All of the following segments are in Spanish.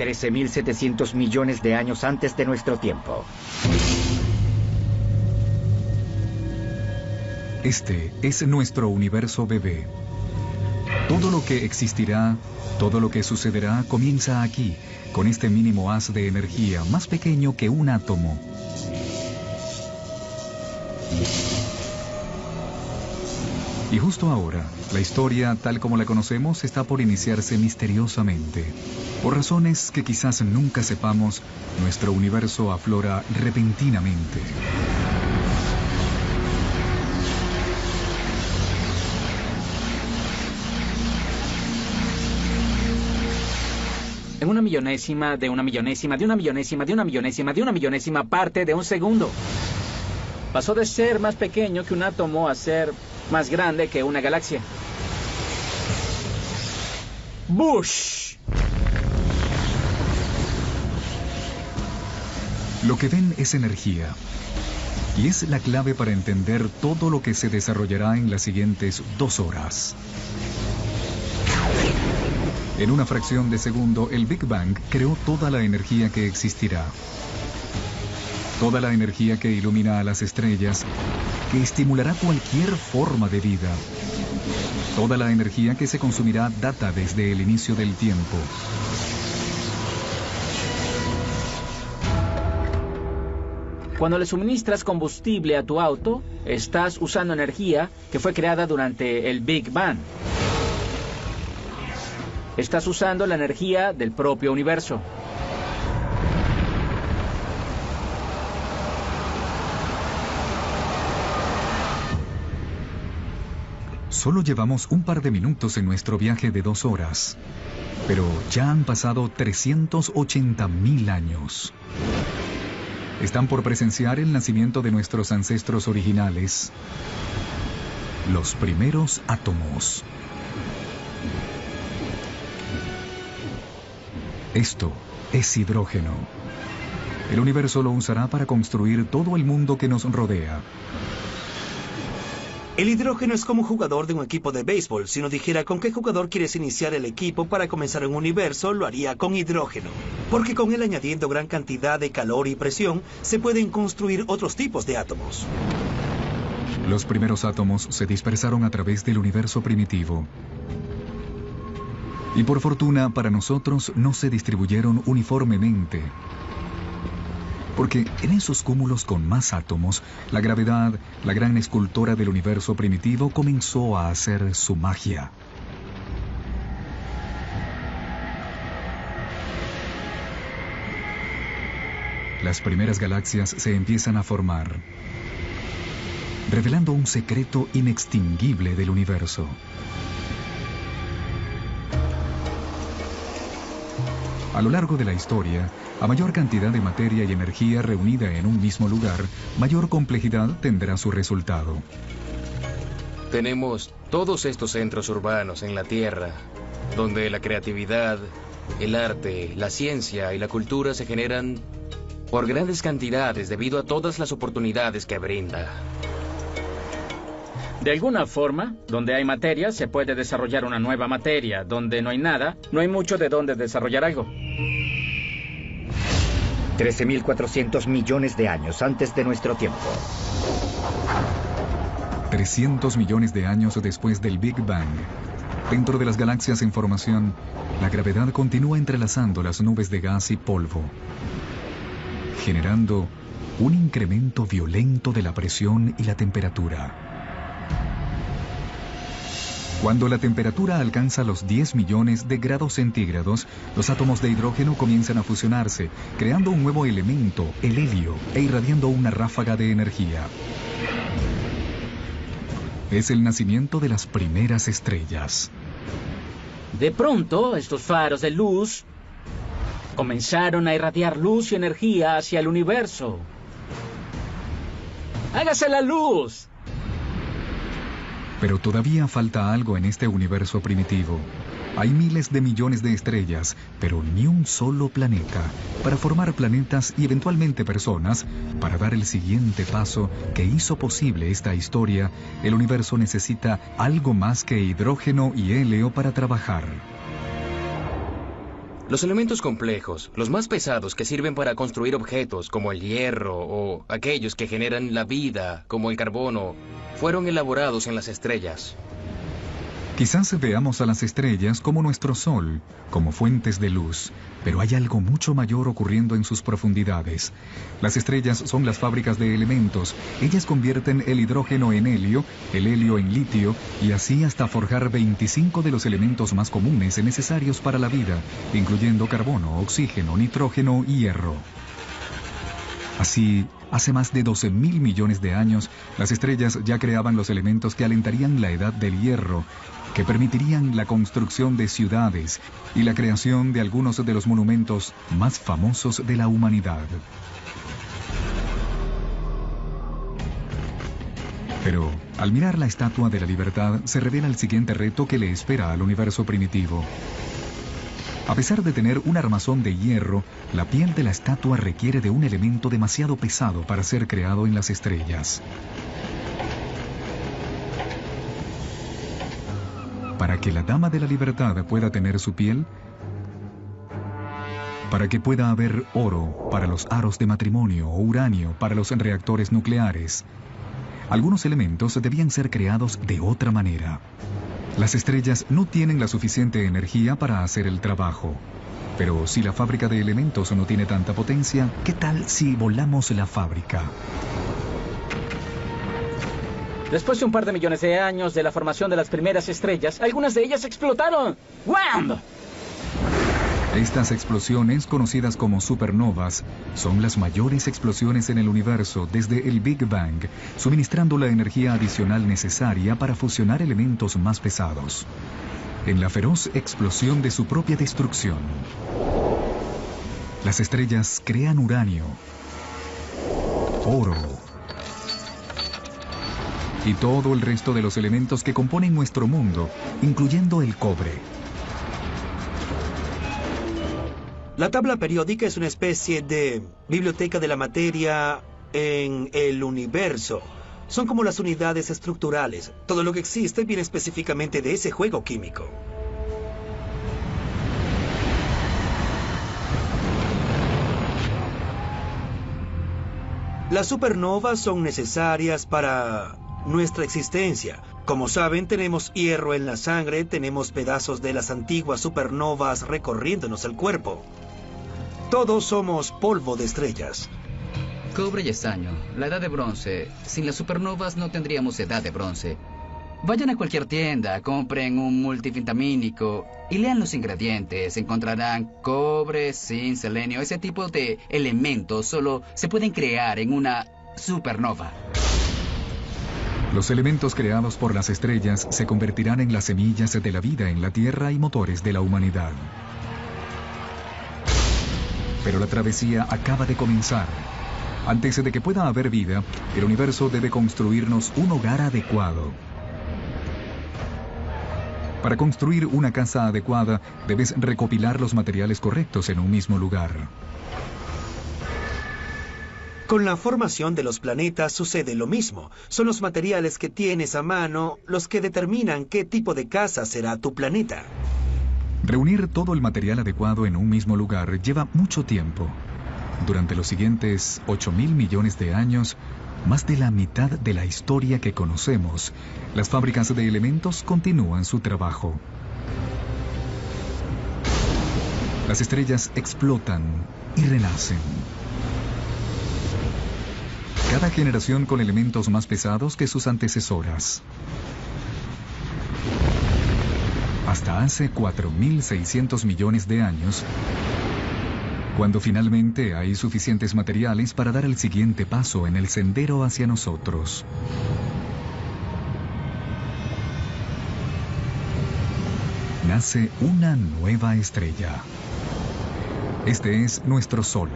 13.700 millones de años antes de nuestro tiempo. Este es nuestro universo bebé. Todo lo que existirá, todo lo que sucederá comienza aquí, con este mínimo haz de energía más pequeño que un átomo. Y justo ahora, la historia tal como la conocemos está por iniciarse misteriosamente. Por razones que quizás nunca sepamos, nuestro universo aflora repentinamente. En una millonésima de una millonésima de una millonésima de una millonésima de una millonésima parte de un segundo. Pasó de ser más pequeño que un átomo a ser más grande que una galaxia. ¡Bush! Lo que ven es energía. Y es la clave para entender todo lo que se desarrollará en las siguientes 2 horas. En una fracción de segundo, el Big Bang creó toda la energía que existirá. Toda la energía que ilumina a las estrellas, que estimulará cualquier forma de vida. Toda la energía que se consumirá data desde el inicio del tiempo. Cuando le suministras combustible a tu auto, estás usando energía que fue creada durante el Big Bang. Estás usando la energía del propio universo. Solo llevamos un par de minutos en nuestro viaje de 2 horas, pero ya han pasado 380.000 años. Están por presenciar el nacimiento de nuestros ancestros originales, los primeros átomos. Esto es hidrógeno. El universo lo usará para construir todo el mundo que nos rodea. El hidrógeno es como un jugador de un equipo de béisbol. Si nos dijera con qué jugador quieres iniciar el equipo para comenzar un universo, lo haría con hidrógeno. Porque con él añadiendo gran cantidad de calor y presión, se pueden construir otros tipos de átomos. Los primeros átomos se dispersaron a través del universo primitivo. Y por fortuna para nosotros no se distribuyeron uniformemente. Porque en esos cúmulos con más átomos, la gravedad, la gran escultora del universo primitivo, comenzó a hacer su magia. Las primeras galaxias se empiezan a formar, revelando un secreto inextinguible del universo. A lo largo de la historia, a mayor cantidad de materia y energía reunida en un mismo lugar, mayor complejidad tendrá su resultado. Tenemos todos estos centros urbanos en la Tierra, donde la creatividad, el arte, la ciencia y la cultura se generan por grandes cantidades debido a todas las oportunidades que brinda. De alguna forma, donde hay materia, se puede desarrollar una nueva materia. Donde no hay nada, no hay mucho de dónde desarrollar algo. 13.400 millones de años antes de nuestro tiempo. 300 millones de años después del Big Bang. Dentro de las galaxias en formación, la gravedad continúa entrelazando las nubes de gas y polvo, generando un incremento violento de la presión y la temperatura. Cuando la temperatura alcanza los 10 millones de grados centígrados, los átomos de hidrógeno comienzan a fusionarse, creando un nuevo elemento, el helio, e irradiando una ráfaga de energía. Es el nacimiento de las primeras estrellas. De pronto, estos faros de luz comenzaron a irradiar luz y energía hacia el universo. ¡Hágase la luz! Pero todavía falta algo en este universo primitivo. Hay miles de millones de estrellas, pero ni un solo planeta. Para formar planetas y eventualmente personas, para dar el siguiente paso que hizo posible esta historia, el universo necesita algo más que hidrógeno y helio para trabajar. Los elementos complejos, los más pesados que sirven para construir objetos como el hierro o aquellos que generan la vida como el carbono, fueron elaborados en las estrellas. Quizás veamos a las estrellas como nuestro Sol, como fuentes de luz, pero hay algo mucho mayor ocurriendo en sus profundidades. Las estrellas son las fábricas de elementos. Ellas convierten el hidrógeno en helio, el helio en litio, y así hasta forjar 25 de los elementos más comunes necesarios para la vida, incluyendo carbono, oxígeno, nitrógeno y hierro. Así, hace más de 12.000 millones de años, las estrellas ya creaban los elementos que alentarían la edad del hierro, que permitirían la construcción de ciudades y la creación de algunos de los monumentos más famosos de la humanidad. Pero, al mirar la Estatua de la Libertad, se revela el siguiente reto que le espera al universo primitivo. A pesar de tener un armazón de hierro, la piel de la estatua requiere de un elemento demasiado pesado para ser creado en las estrellas. Para que la Dama de la Libertad pueda tener su piel, para que pueda haber oro para los aros de matrimonio o uranio para los reactores nucleares, algunos elementos debían ser creados de otra manera. Las estrellas no tienen la suficiente energía para hacer el trabajo. Pero si la fábrica de elementos no tiene tanta potencia, ¿qué tal si volamos la fábrica? Después de un par de millones de años de la formación de las primeras estrellas, algunas de ellas explotaron. ¡Wham! Estas explosiones, conocidas como supernovas, son las mayores explosiones en el universo desde el Big Bang, suministrando la energía adicional necesaria para fusionar elementos más pesados. En la feroz explosión de su propia destrucción, las estrellas crean uranio, oro y todo el resto de los elementos que componen nuestro mundo, incluyendo el cobre. La tabla periódica es una especie de biblioteca de la materia en el universo. Son como las unidades estructurales. Todo lo que existe viene específicamente de ese juego químico. Las supernovas son necesarias para nuestra existencia. Como saben, tenemos hierro en la sangre, tenemos pedazos de las antiguas supernovas recorriéndonos el cuerpo. Todos somos polvo de estrellas. Cobre y estaño, la edad de bronce. Sin las supernovas no tendríamos edad de bronce. Vayan a cualquier tienda, compren un multivitamínico y lean los ingredientes. Encontrarán cobre, zinc, selenio. Ese tipo de elementos solo se pueden crear en una supernova. Los elementos creados por las estrellas se convertirán en las semillas de la vida en la Tierra y motores de la humanidad. Pero la travesía acaba de comenzar. Antes de que pueda haber vida, el universo debe construirnos un hogar adecuado. Para construir una casa adecuada, debes recopilar los materiales correctos en un mismo lugar. Con la formación de los planetas sucede lo mismo. Son los materiales que tienes a mano los que determinan qué tipo de casa será tu planeta. Reunir todo el material adecuado en un mismo lugar lleva mucho tiempo. Durante los siguientes 8.000 millones de años, más de la mitad de la historia que conocemos, las fábricas de elementos continúan su trabajo. Las estrellas explotan y renacen. Cada generación con elementos más pesados que sus antecesoras. Hasta hace 4.600 millones de años, cuando finalmente hay suficientes materiales para dar el siguiente paso en el sendero hacia nosotros. Nace una nueva estrella. Este es nuestro Sol.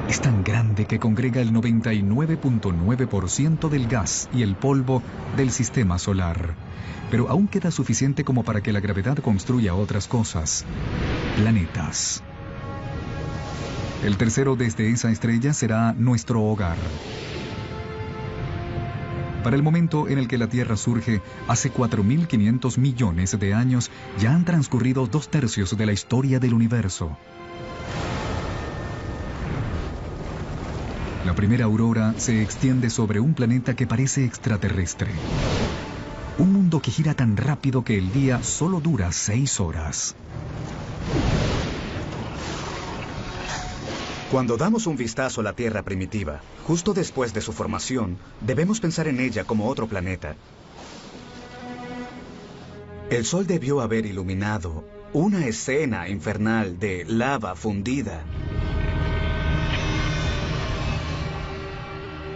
Es tan grande que congrega el 99.9% del gas y el polvo del sistema solar. Pero aún queda suficiente como para que la gravedad construya otras cosas. Planetas. El tercero desde esa estrella será nuestro hogar. Para el momento en el que la Tierra surge, hace 4.500 millones de años, ya han transcurrido 2/3 de la historia del universo. La primera aurora se extiende sobre un planeta que parece extraterrestre. Un mundo que gira tan rápido que el día solo dura 6 horas. Cuando damos un vistazo a la Tierra primitiva, justo después de su formación, debemos pensar en ella como otro planeta. El Sol debió haber iluminado una escena infernal de lava fundida.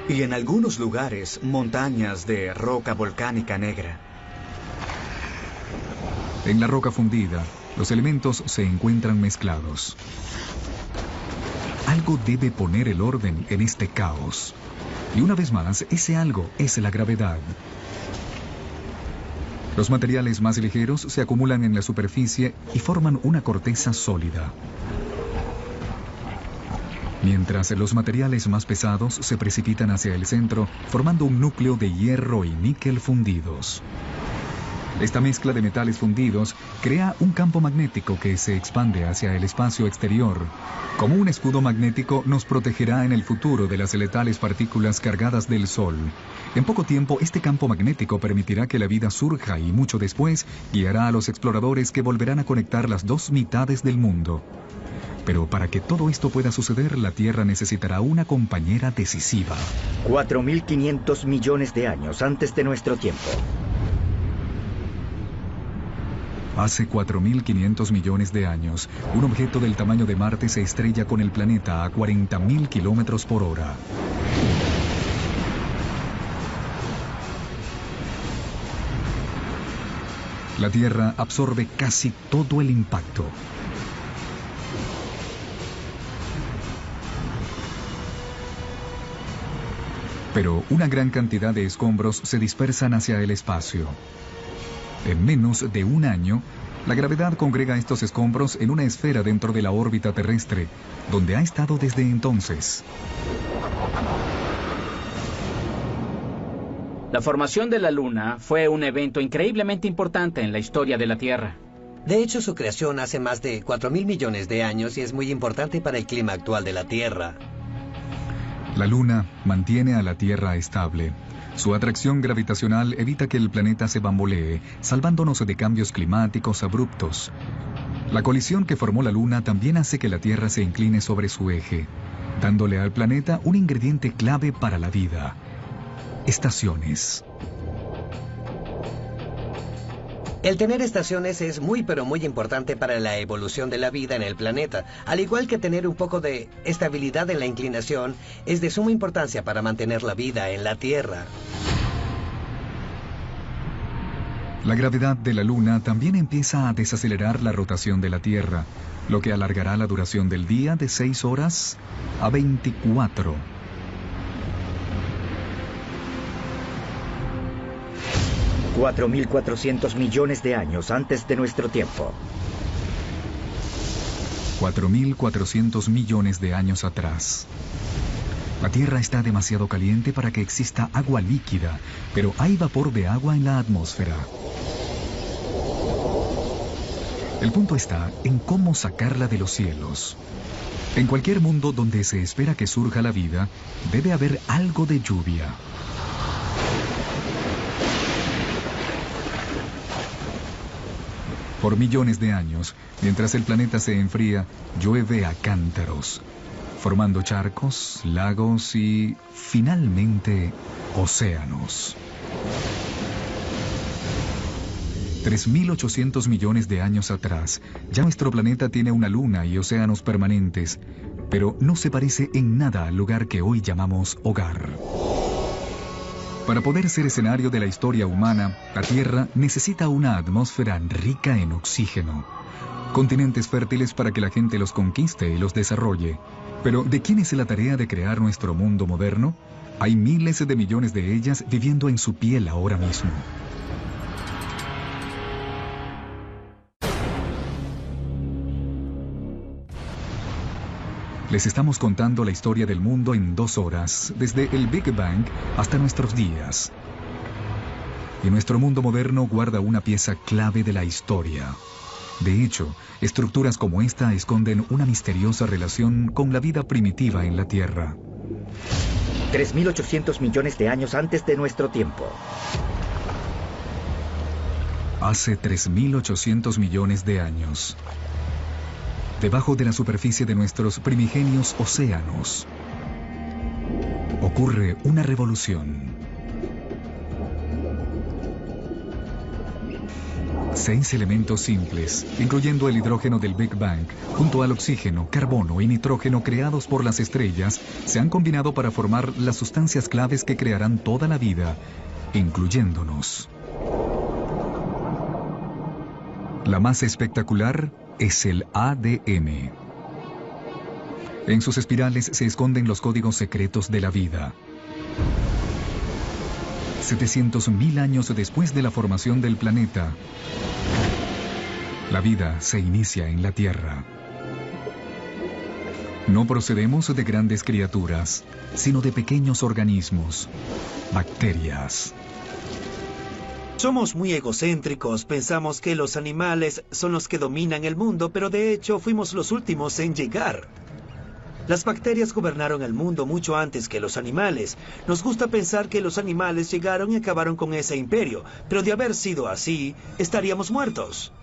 Y en algunos lugares, montañas de roca volcánica negra. En la roca fundida, los elementos se encuentran mezclados. Algo debe poner el orden en este caos. Y una vez más, ese algo es la gravedad. Los materiales más ligeros se acumulan en la superficie y forman una corteza sólida. Mientras los materiales más pesados se precipitan hacia el centro, formando un núcleo de hierro y níquel fundidos. Esta mezcla de metales fundidos crea un campo magnético que se expande hacia el espacio exterior. Como un escudo magnético nos protegerá en el futuro de las letales partículas cargadas del Sol. En poco tiempo, este campo magnético permitirá que la vida surja y mucho después guiará a los exploradores que volverán a conectar las dos mitades del mundo. Pero para que todo esto pueda suceder, la Tierra necesitará una compañera decisiva. 4.500 millones de años antes de nuestro tiempo. Hace 4.500 millones de años, un objeto del tamaño de Marte se estrella con el planeta a 40.000 kilómetros por hora. La Tierra absorbe casi todo el impacto. Pero una gran cantidad de escombros se dispersan hacia el espacio. En menos de un año, la gravedad congrega estos escombros en una esfera dentro de la órbita terrestre, donde ha estado desde entonces. La formación de la Luna fue un evento increíblemente importante en la historia de la Tierra. De hecho, su creación hace más de 4.000 millones de años y es muy importante para el clima actual de la Tierra. La Luna mantiene a la Tierra estable. Su atracción gravitacional evita que el planeta se bambolee, salvándonos de cambios climáticos abruptos. La colisión que formó la Luna también hace que la Tierra se incline sobre su eje, dándole al planeta un ingrediente clave para la vida: estaciones. El tener estaciones es muy pero muy importante para la evolución de la vida en el planeta, al igual que tener un poco de estabilidad en la inclinación es de suma importancia para mantener la vida en la Tierra. La gravedad de la Luna también empieza a desacelerar la rotación de la Tierra, lo que alargará la duración del día de 6 horas a 24. 4.400 millones de años antes de nuestro tiempo. 4.400 millones de años atrás. La Tierra está demasiado caliente para que exista agua líquida, pero hay vapor de agua en la atmósfera. El punto está en cómo sacarla de los cielos. En cualquier mundo donde se espera que surja la vida, debe haber algo de lluvia. Por millones de años, mientras el planeta se enfría, llueve a cántaros, formando charcos, lagos y, finalmente, océanos. 3.800 millones de años atrás, ya nuestro planeta tiene una luna y océanos permanentes, pero no se parece en nada al lugar que hoy llamamos hogar. Para poder ser escenario de la historia humana, la Tierra necesita una atmósfera rica en oxígeno, continentes fértiles para que la gente los conquiste y los desarrolle. Pero, ¿de quién es la tarea de crear nuestro mundo moderno? Hay miles de millones de ellas viviendo en su piel ahora mismo. Les estamos contando la historia del mundo en 2 horas, desde el Big Bang hasta nuestros días. Y nuestro mundo moderno guarda una pieza clave de la historia. De hecho, estructuras como esta esconden una misteriosa relación con la vida primitiva en la Tierra. 3.800 millones de años antes de nuestro tiempo. Hace 3.800 millones de años, debajo de la superficie de nuestros primigenios océanos, ocurre una revolución. 6 elementos simples, incluyendo el hidrógeno del Big Bang, junto al oxígeno, carbono y nitrógeno creados por las estrellas, se han combinado para formar las sustancias claves que crearán toda la vida, incluyéndonos. La más espectacular es el ADN. En sus espirales se esconden los códigos secretos de la vida. 700.000 años después de la formación del planeta, la vida se inicia en la Tierra. No procedemos de grandes criaturas, sino de pequeños organismos, bacterias. Somos muy egocéntricos, pensamos que los animales son los que dominan el mundo, pero de hecho fuimos los últimos en llegar. Las bacterias gobernaron el mundo mucho antes que los animales. Nos gusta pensar que los animales llegaron y acabaron con ese imperio, pero de haber sido así, estaríamos muertos.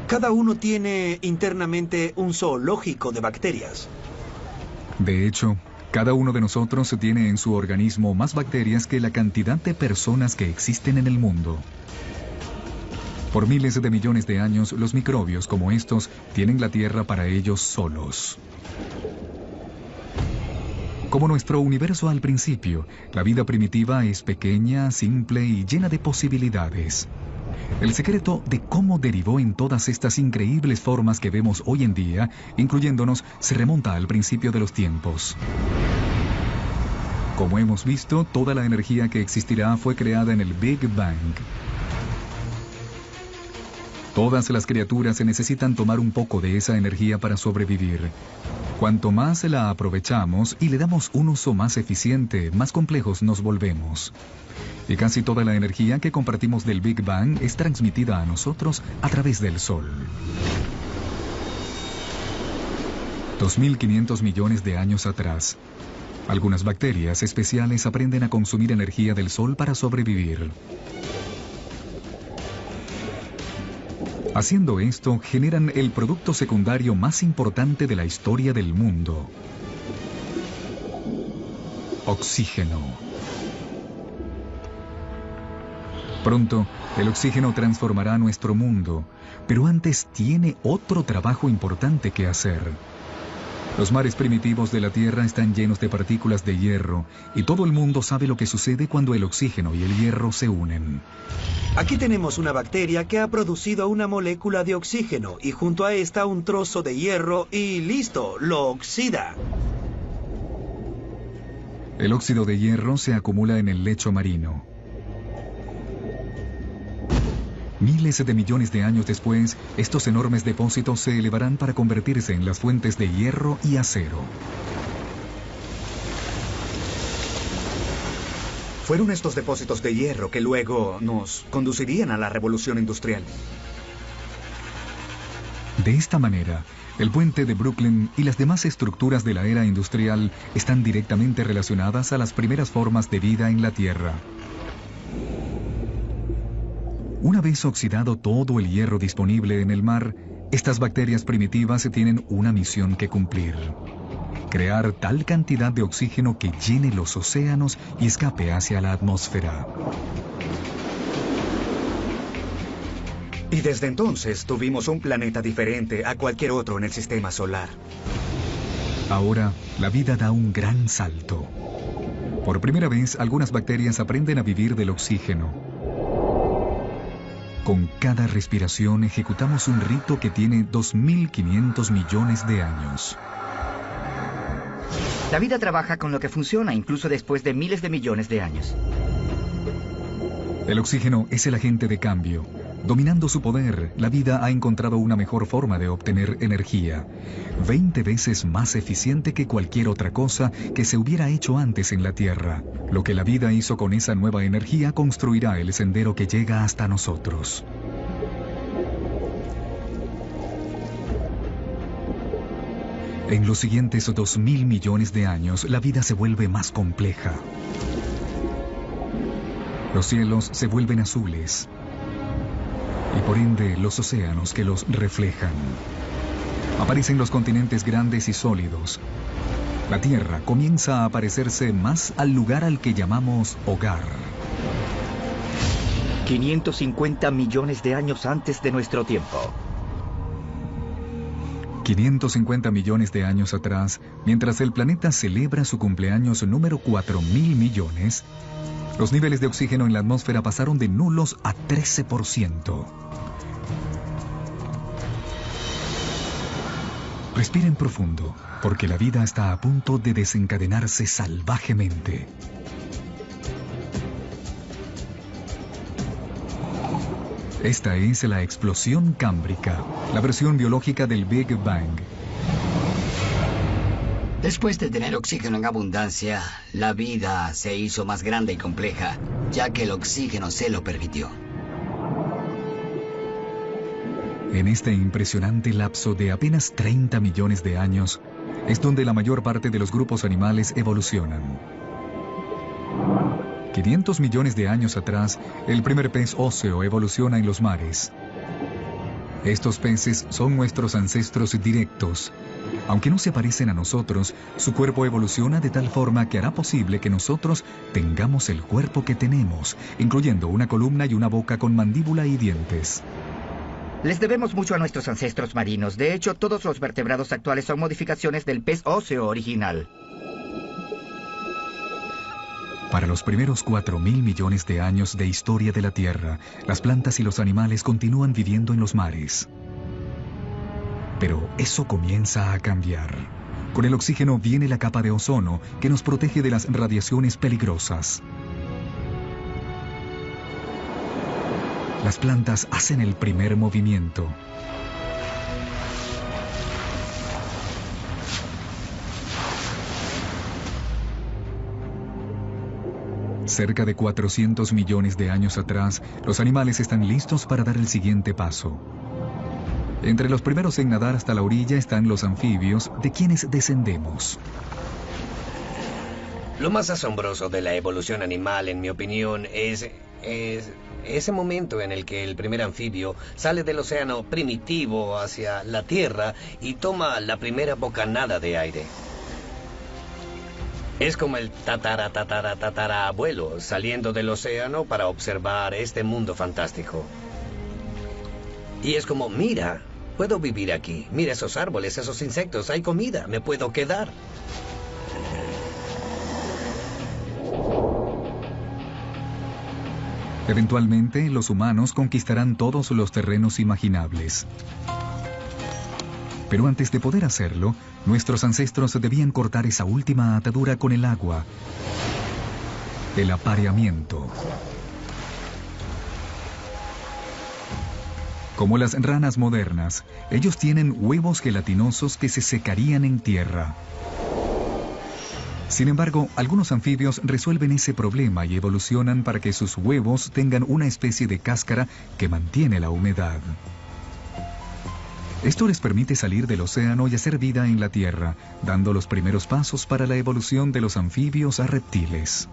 Cada uno tiene internamente un zoológico de bacterias. De hecho, cada uno de nosotros tiene en su organismo más bacterias que la cantidad de personas que existen en el mundo. Por miles de millones de años, los microbios como estos tienen la Tierra para ellos solos. Como nuestro universo al principio, la vida primitiva es pequeña, simple y llena de posibilidades. El secreto de cómo derivó en todas estas increíbles formas que vemos hoy en día, incluyéndonos, se remonta al principio de los tiempos. Como hemos visto, toda la energía que existirá fue creada en el Big Bang. Todas las criaturas necesitan tomar un poco de esa energía para sobrevivir. Cuanto más la aprovechamos y le damos un uso más eficiente, más complejos nos volvemos. Y casi toda la energía que compartimos del Big Bang es transmitida a nosotros a través del Sol. 2.500 millones de años atrás, algunas bacterias especiales aprenden a consumir energía del Sol para sobrevivir. Haciendo esto, generan el producto secundario más importante de la historia del mundo: oxígeno. Pronto, el oxígeno transformará nuestro mundo, pero antes tiene otro trabajo importante que hacer. Los mares primitivos de la Tierra están llenos de partículas de hierro, y todo el mundo sabe lo que sucede cuando el oxígeno y el hierro se unen. Aquí tenemos una bacteria que ha producido una molécula de oxígeno y junto a esta un trozo de hierro y listo, lo oxida. El óxido de hierro se acumula en el lecho marino. Miles de millones de años después, estos enormes depósitos se elevarán para convertirse en las fuentes de hierro y acero. Fueron estos depósitos de hierro que luego nos conducirían a la revolución industrial. De esta manera, el puente de Brooklyn y las demás estructuras de la era industrial están directamente relacionadas a las primeras formas de vida en la Tierra. Una vez oxidado todo el hierro disponible en el mar, estas bacterias primitivas tienen una misión que cumplir: crear tal cantidad de oxígeno que llene los océanos y escape hacia la atmósfera. Y desde entonces tuvimos un planeta diferente a cualquier otro en el sistema solar. Ahora, la vida da un gran salto. Por primera vez, algunas bacterias aprenden a vivir del oxígeno. Con cada respiración ejecutamos un rito que tiene 2.500 millones de años. La vida trabaja con lo que funciona incluso después de miles de millones de años. El oxígeno es el agente de cambio. Dominando su poder, la vida ha encontrado una mejor forma de obtener energía, 20 veces más eficiente que cualquier otra cosa que se hubiera hecho antes en la Tierra. Lo que la vida hizo con esa nueva energía construirá el sendero que llega hasta nosotros. En los siguientes 2.000 millones de años, la vida se vuelve más compleja. Los cielos se vuelven azules y por ende los océanos que los reflejan. Aparecen los continentes grandes y sólidos. La Tierra comienza a parecerse más al lugar al que llamamos hogar. 550 millones de años antes de nuestro tiempo. 550 millones de años atrás, mientras el planeta celebra su cumpleaños número 4.000 millones, los niveles de oxígeno en la atmósfera pasaron de nulos a 13%. Respiren profundo, porque la vida está a punto de desencadenarse salvajemente. Esta es la explosión cámbrica, la versión biológica del Big Bang. Después de tener oxígeno en abundancia, la vida se hizo más grande y compleja, ya que el oxígeno se lo permitió. En este impresionante lapso de apenas 30 millones de años, es donde la mayor parte de los grupos animales evolucionan. 500 millones de años atrás, el primer pez óseo evoluciona en los mares. Estos peces son nuestros ancestros directos. Aunque no se parecen a nosotros, su cuerpo evoluciona de tal forma que hará posible que nosotros tengamos el cuerpo que tenemos, incluyendo una columna y una boca con mandíbula y dientes. Les debemos mucho a nuestros ancestros marinos. De hecho, todos los vertebrados actuales son modificaciones del pez óseo original. Para los primeros 4.000 millones de años de historia de la Tierra, las plantas y los animales continúan viviendo en los mares. Pero eso comienza a cambiar. Con el oxígeno viene la capa de ozono que nos protege de las radiaciones peligrosas. Las plantas hacen el primer movimiento. Cerca de 400 millones de años atrás, los animales están listos para dar el siguiente paso. Entre los primeros en nadar hasta la orilla están los anfibios, de quienes descendemos. Lo más asombroso de la evolución animal, en mi opinión, es ese momento en el que el primer anfibio sale del océano primitivo hacia la tierra y toma la primera bocanada de aire. Es como el tatarabuelo saliendo del océano para observar este mundo fantástico. Y es como, mira, puedo vivir aquí. Mira esos árboles, esos insectos, hay comida, me puedo quedar. Eventualmente, los humanos conquistarán todos los terrenos imaginables. Pero antes de poder hacerlo, nuestros ancestros debían cortar esa última atadura con el agua. El apareamiento. Como las ranas modernas, ellos tienen huevos gelatinosos que se secarían en tierra. Sin embargo, algunos anfibios resuelven ese problema y evolucionan para que sus huevos tengan una especie de cáscara que mantiene la humedad. Esto les permite salir del océano y hacer vida en la tierra, dando los primeros pasos para la evolución de los anfibios a reptiles.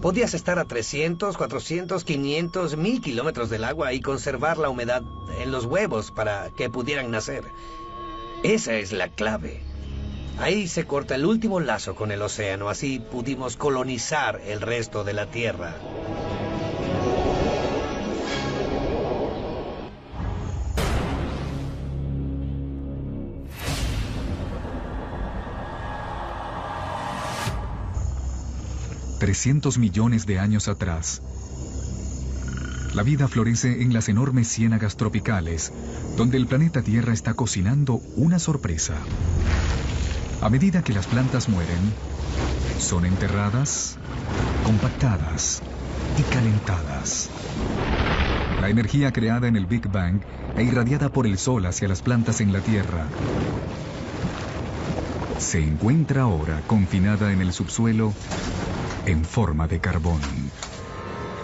Podías estar a 300, 400, 500, 1000 kilómetros del agua y conservar la humedad en los huevos para que pudieran nacer. Esa es la clave. Ahí se corta el último lazo con el océano, así pudimos colonizar el resto de la Tierra. $300 millones de años atrás. La vida florece en las enormes ciénagas tropicales, donde el planeta Tierra está cocinando una sorpresa. A medida que las plantas mueren, son enterradas, compactadas y calentadas. La energía creada en el Big Bang e irradiada por el Sol hacia las plantas en la Tierra se encuentra ahora confinada en el subsuelo en forma de carbón.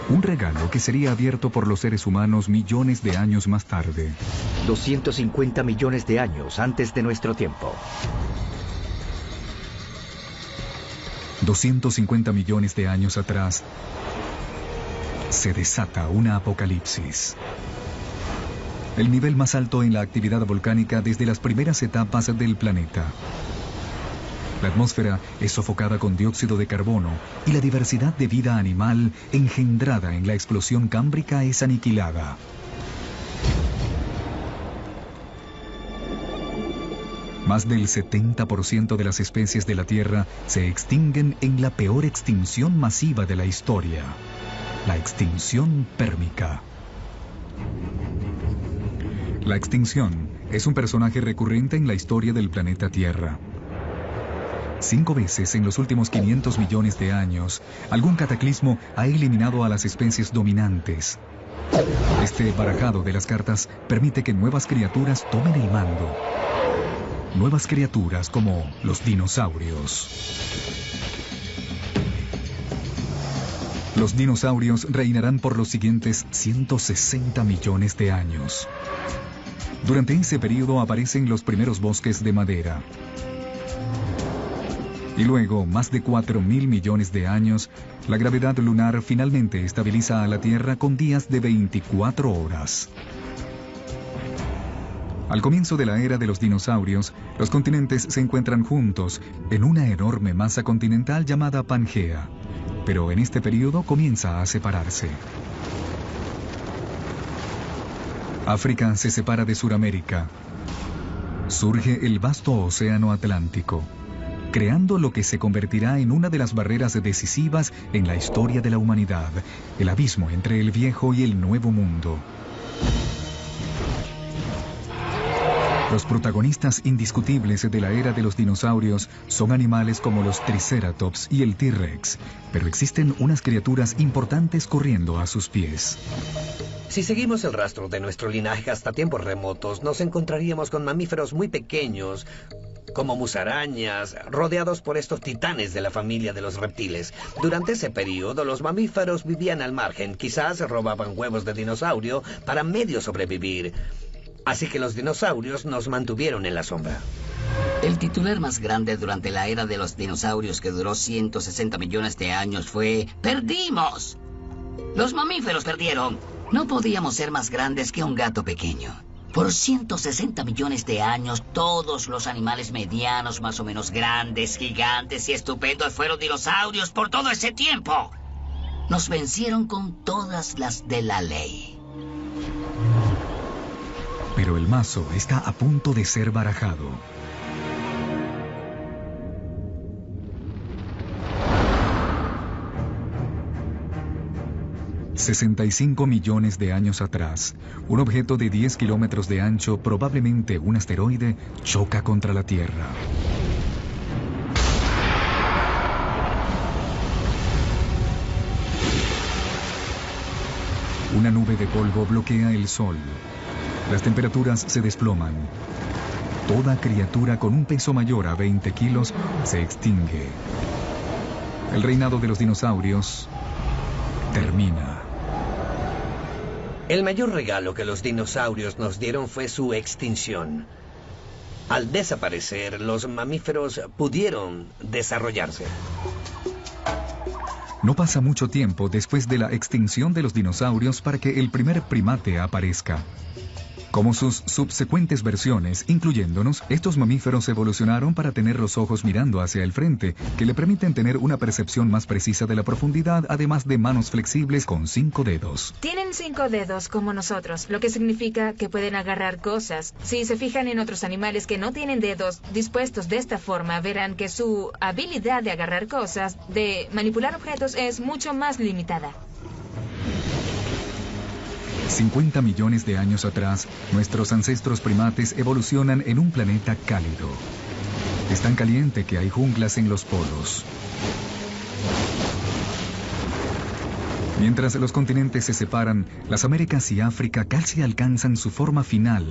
Un regalo que sería abierto por los seres humanos millones de años más tarde. 250 millones de años antes de nuestro tiempo. 250 millones de años atrás, se desata una apocalipsis. El nivel más alto en la actividad volcánica desde las primeras etapas del planeta. La atmósfera es sofocada con dióxido de carbono y la diversidad de vida animal engendrada en la explosión cámbrica es aniquilada. Más del 70% de las especies de la Tierra se extinguen en la peor extinción masiva de la historia, la extinción pérmica. La extinción es un personaje recurrente en la historia del planeta Tierra. 5 veces en los últimos 500 millones de años, algún cataclismo ha eliminado a las especies dominantes. Este barajado de las cartas permite que nuevas criaturas tomen el mando. Nuevas criaturas como los dinosaurios. Los dinosaurios reinarán por los siguientes 160 millones de años. Durante ese periodo aparecen los primeros bosques de madera. Y luego, más de 4.000 millones de años, la gravedad lunar finalmente estabiliza a la Tierra con días de 24 horas. Al comienzo de la era de los dinosaurios, los continentes se encuentran juntos en una enorme masa continental llamada Pangea. Pero en este periodo comienza a separarse. África se separa de Suramérica. Surge el vasto océano Atlántico, creando lo que se convertirá en una de las barreras decisivas en la historia de la humanidad, el abismo entre el viejo y el nuevo mundo. Los protagonistas indiscutibles de la era de los dinosaurios son animales como los Triceratops y el T-Rex, pero existen unas criaturas importantes corriendo a sus pies. Si seguimos el rastro de nuestro linaje hasta tiempos remotos, nos encontraríamos con mamíferos muy pequeños, como musarañas, rodeados por estos titanes de la familia de los reptiles. Durante ese periodo, los mamíferos vivían al margen, quizás robaban huevos de dinosaurio para medio sobrevivir. Así que los dinosaurios nos mantuvieron en la sombra. El titular más grande durante la era de los dinosaurios, que duró 160 millones de años, fue ¡perdimos! Los mamíferos perdieron. No podíamos ser más grandes que un gato pequeño. Por 160 millones de años, todos los animales medianos, más o menos grandes, gigantes y estupendos fueron dinosaurios por todo ese tiempo. Nos vencieron con todas las de la ley. Pero el mazo está a punto de ser barajado. $65 millones de años atrás, un objeto de 10 kilómetros de ancho, probablemente un asteroide, choca contra la Tierra. Una nube de polvo bloquea el Sol. Las temperaturas se desploman. Toda criatura con un peso mayor a 20 kilos se extingue. El reinado de los dinosaurios termina. El mayor regalo que los dinosaurios nos dieron fue su extinción. Al desaparecer, los mamíferos pudieron desarrollarse. No pasa mucho tiempo después de la extinción de los dinosaurios para que el primer primate aparezca. Como sus subsecuentes versiones, incluyéndonos, estos mamíferos evolucionaron para tener los ojos mirando hacia el frente, que le permiten tener una percepción más precisa de la profundidad, además de manos flexibles con 5 dedos. Tienen 5 dedos como nosotros, lo que significa que pueden agarrar cosas. Si se fijan en otros animales que no tienen dedos dispuestos de esta forma, verán que su habilidad de agarrar cosas, de manipular objetos, es mucho más limitada. 50 millones de años atrás, nuestros ancestros primates evolucionan en un planeta cálido. Es tan caliente que hay junglas en los polos. Mientras los continentes se separan, las Américas y África casi alcanzan su forma final.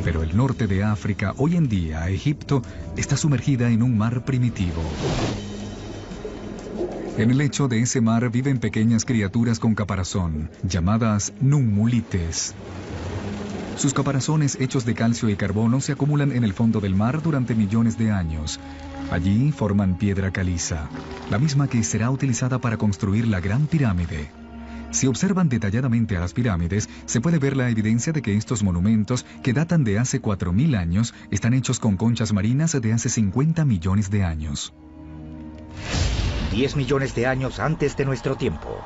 Pero el norte de África, hoy en día, Egipto, está sumergida en un mar primitivo. En el lecho de ese mar viven pequeñas criaturas con caparazón, llamadas nummulites. Sus caparazones hechos de calcio y carbono se acumulan en el fondo del mar durante millones de años. Allí forman piedra caliza, la misma que será utilizada para construir la Gran Pirámide. Si observan detalladamente a las pirámides, se puede ver la evidencia de que estos monumentos, que datan de hace 4.000 años, están hechos con conchas marinas de hace 50 millones de años. 10 millones de años antes de nuestro tiempo.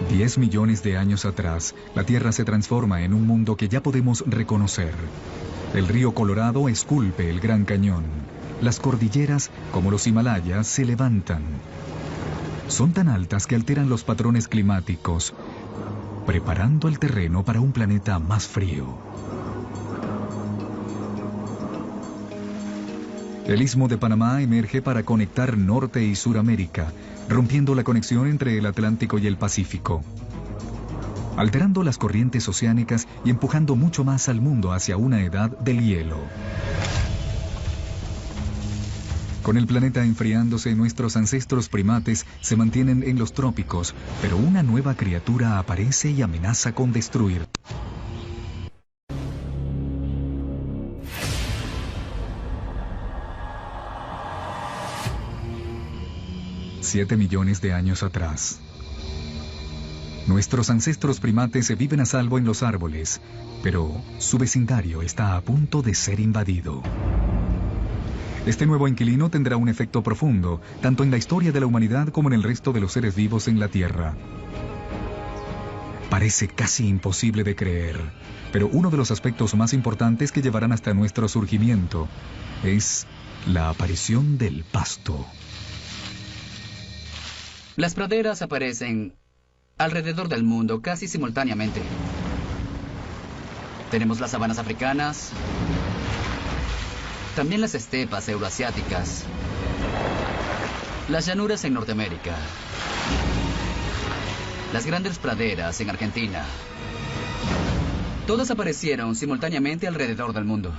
10 millones de años atrás, la Tierra se transforma en un mundo que ya podemos reconocer. El río Colorado esculpe el Gran Cañón. Las cordilleras, como los Himalayas, se levantan. Son tan altas que alteran los patrones climáticos, preparando el terreno para un planeta más frío. El Istmo de Panamá emerge para conectar Norte y Suramérica, rompiendo la conexión entre el Atlántico y el Pacífico, alterando las corrientes oceánicas y empujando mucho más al mundo hacia una edad del hielo. Con el planeta enfriándose, nuestros ancestros primates se mantienen en los trópicos, pero una nueva criatura aparece y amenaza con destruir. Siete millones de años atrás. Nuestros ancestros primates viven a salvo en los árboles, pero su vecindario está a punto de ser invadido. Este nuevo inquilino tendrá un efecto profundo, tanto en la historia de la humanidad como en el resto de los seres vivos en la Tierra. Parece casi imposible de creer, pero uno de los aspectos más importantes que llevarán hasta nuestro surgimiento es la aparición del pasto. Las praderas aparecen alrededor del mundo casi simultáneamente. Tenemos las sabanas africanas, también las estepas euroasiáticas, las llanuras en Norteamérica, las grandes praderas en Argentina. Todas aparecieron simultáneamente alrededor del mundo.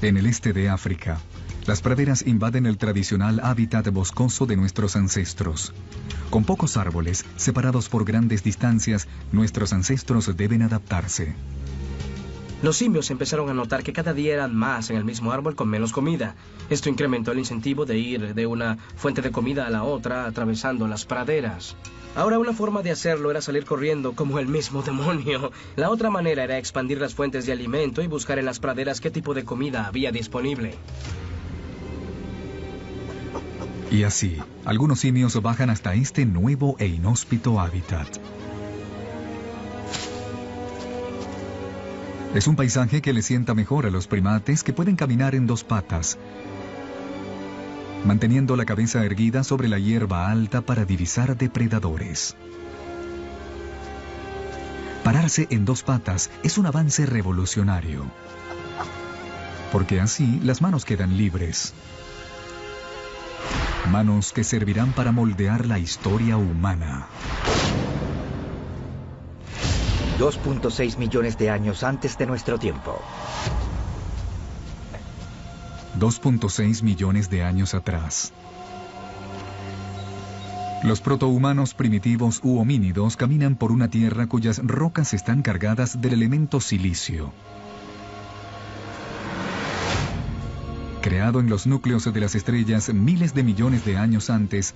En el este de África, las praderas invaden el tradicional hábitat boscoso de nuestros ancestros. Con pocos árboles, separados por grandes distancias, nuestros ancestros deben adaptarse. Los simios empezaron a notar que cada día eran más en el mismo árbol con menos comida. Esto incrementó el incentivo de ir de una fuente de comida a la otra, atravesando las praderas. Ahora una forma de hacerlo era salir corriendo como el mismo demonio. La otra manera era expandir las fuentes de alimento y buscar en las praderas qué tipo de comida había disponible. Y así, algunos simios bajan hasta este nuevo e inhóspito hábitat. Es un paisaje que le sienta mejor a los primates que pueden caminar en dos patas, manteniendo la cabeza erguida sobre la hierba alta para divisar depredadores. Pararse en dos patas es un avance revolucionario, porque así las manos quedan libres. Manos que servirán para moldear la historia humana. 2.6 millones de años antes de nuestro tiempo. 2.6 millones de años atrás. Los protohumanos primitivos u homínidos caminan por una tierra cuyas rocas están cargadas del elemento silicio. Creado en los núcleos de las estrellas miles de millones de años antes,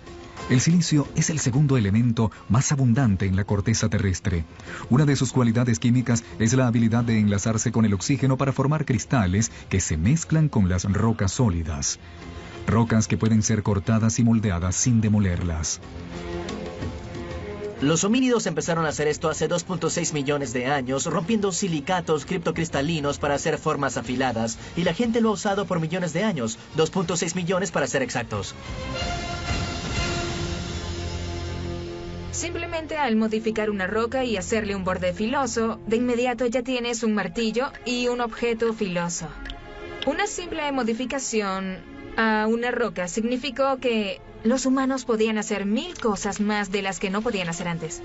el silicio es el segundo elemento más abundante en la corteza terrestre. Una de sus cualidades químicas es la habilidad de enlazarse con el oxígeno para formar cristales que se mezclan con las rocas sólidas. Rocas que pueden ser cortadas y moldeadas sin demolerlas. Los homínidos empezaron a hacer esto hace 2.6 millones de años, rompiendo silicatos criptocristalinos para hacer formas afiladas, y la gente lo ha usado por millones de años, 2.6 millones para ser exactos. Simplemente al modificar una roca y hacerle un borde filoso, de inmediato ya tienes un martillo y un objeto filoso. Una simple modificación a una roca significó que los humanos podían hacer 1000 cosas más de las que no podían hacer antes.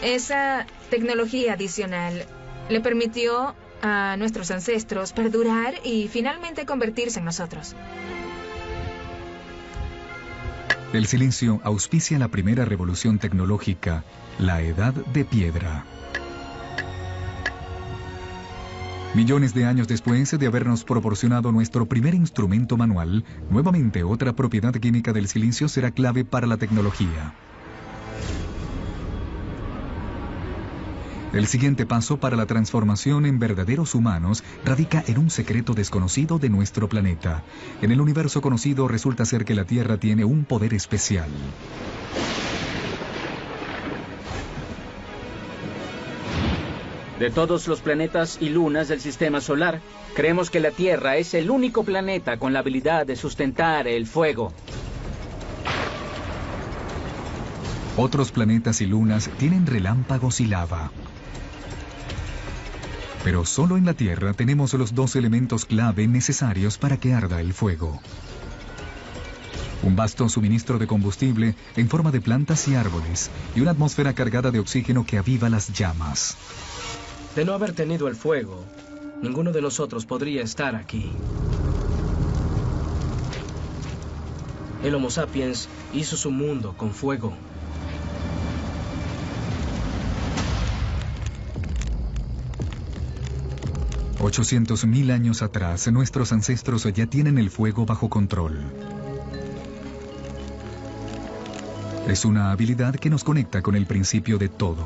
Esa tecnología adicional le permitió a nuestros ancestros perdurar y finalmente convertirse en nosotros. El silicio auspicia la primera revolución tecnológica, la Edad de Piedra. Millones de años después de habernos proporcionado nuestro primer instrumento manual, nuevamente otra propiedad química del silicio será clave para la tecnología. El siguiente paso para la transformación en verdaderos humanos radica en un secreto desconocido de nuestro planeta. En el universo conocido resulta ser que la Tierra tiene un poder especial. De todos los planetas y lunas del sistema solar, creemos que la Tierra es el único planeta con la habilidad de sustentar el fuego. Otros planetas y lunas tienen relámpagos y lava. Pero solo en la Tierra tenemos los 2 elementos clave necesarios para que arda el fuego. Un vasto suministro de combustible en forma de plantas y árboles, y una atmósfera cargada de oxígeno que aviva las llamas. De no haber tenido el fuego, ninguno de nosotros podría estar aquí. El Homo sapiens hizo su mundo con fuego. $800,000 años atrás, nuestros ancestros ya tienen el fuego bajo control. Es una habilidad que nos conecta con el principio de todo.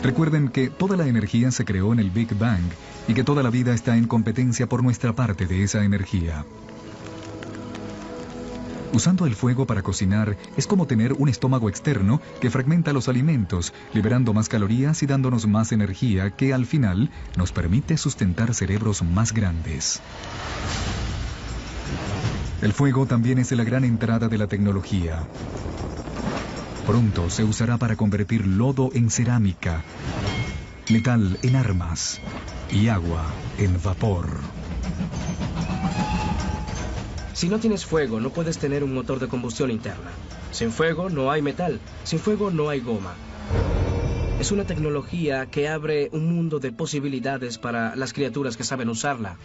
Recuerden que toda la energía se creó en el Big Bang y que toda la vida está en competencia por nuestra parte de esa energía. Usando el fuego para cocinar es como tener un estómago externo que fragmenta los alimentos, liberando más calorías y dándonos más energía que al final nos permite sustentar cerebros más grandes. El fuego también es la gran entrada de la tecnología. Pronto se usará para convertir lodo en cerámica, metal en armas y agua en vapor. Si no tienes fuego, no puedes tener un motor de combustión interna. Sin fuego no hay metal, sin fuego no hay goma. Es una tecnología que abre un mundo de posibilidades para las criaturas que saben usarla.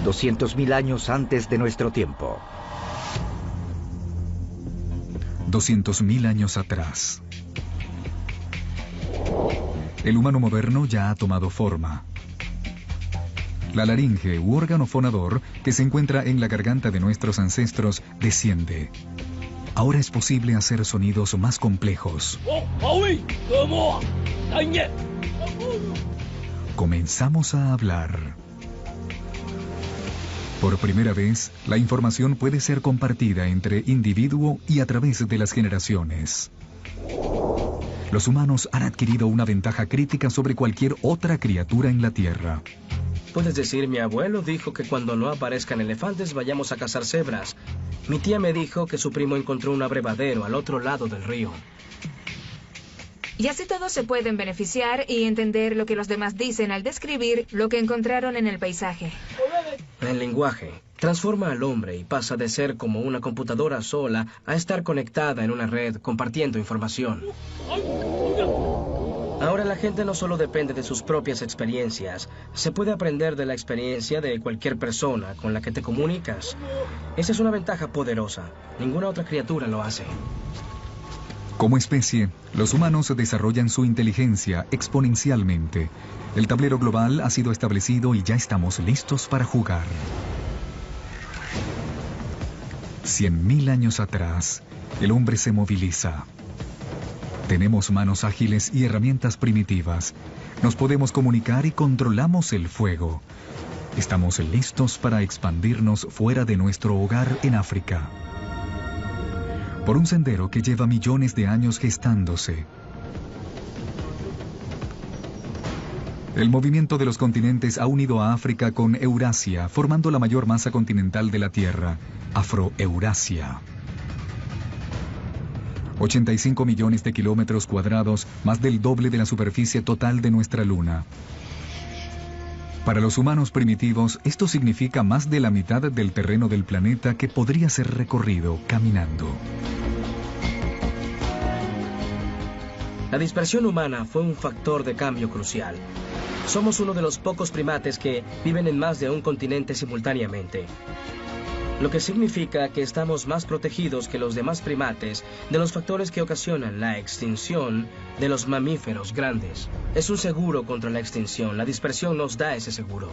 200,000 años antes de nuestro tiempo. 200,000 años atrás. El humano moderno ya ha tomado forma. La laringe u órgano fonador que se encuentra en la garganta de nuestros ancestros desciende. Ahora es posible hacer sonidos más complejos. Comenzamos a hablar. Por primera vez, la información puede ser compartida entre individuo y a través de las generaciones. Los humanos han adquirido una ventaja crítica sobre cualquier otra criatura en la Tierra. Puedes decir, mi abuelo dijo que cuando no aparezcan elefantes vayamos a cazar cebras. Mi tía me dijo que su primo encontró un abrevadero al otro lado del río. Y así todos se pueden beneficiar y entender lo que los demás dicen al describir lo que encontraron en el paisaje. El lenguaje transforma al hombre y pasa de ser como una computadora sola a estar conectada en una red compartiendo información. Ahora la gente no solo depende de sus propias experiencias, se puede aprender de la experiencia de cualquier persona con la que te comunicas. Esa es una ventaja poderosa. Ninguna otra criatura lo hace. Como especie, los humanos desarrollan su inteligencia exponencialmente. El tablero global ha sido establecido y ya estamos listos para jugar. 100,000 años atrás, el hombre se moviliza. Tenemos manos ágiles y herramientas primitivas. Nos podemos comunicar y controlamos el fuego. Estamos listos para expandirnos fuera de nuestro hogar en África. Por un sendero que lleva millones de años gestándose. El movimiento de los continentes ha unido a África con Eurasia, formando la mayor masa continental de la Tierra, Afroeurasia. 85 millones de kilómetros cuadrados, más del doble de la superficie total de nuestra Luna. Para los humanos primitivos, esto significa más de la mitad del terreno del planeta que podría ser recorrido caminando. La dispersión humana fue un factor de cambio crucial. Somos uno de los pocos primates que viven en más de un continente simultáneamente, lo que significa que estamos más protegidos que los demás primates de los factores que ocasionan la extinción de los mamíferos grandes. Es un seguro contra la extinción. La dispersión nos da ese seguro.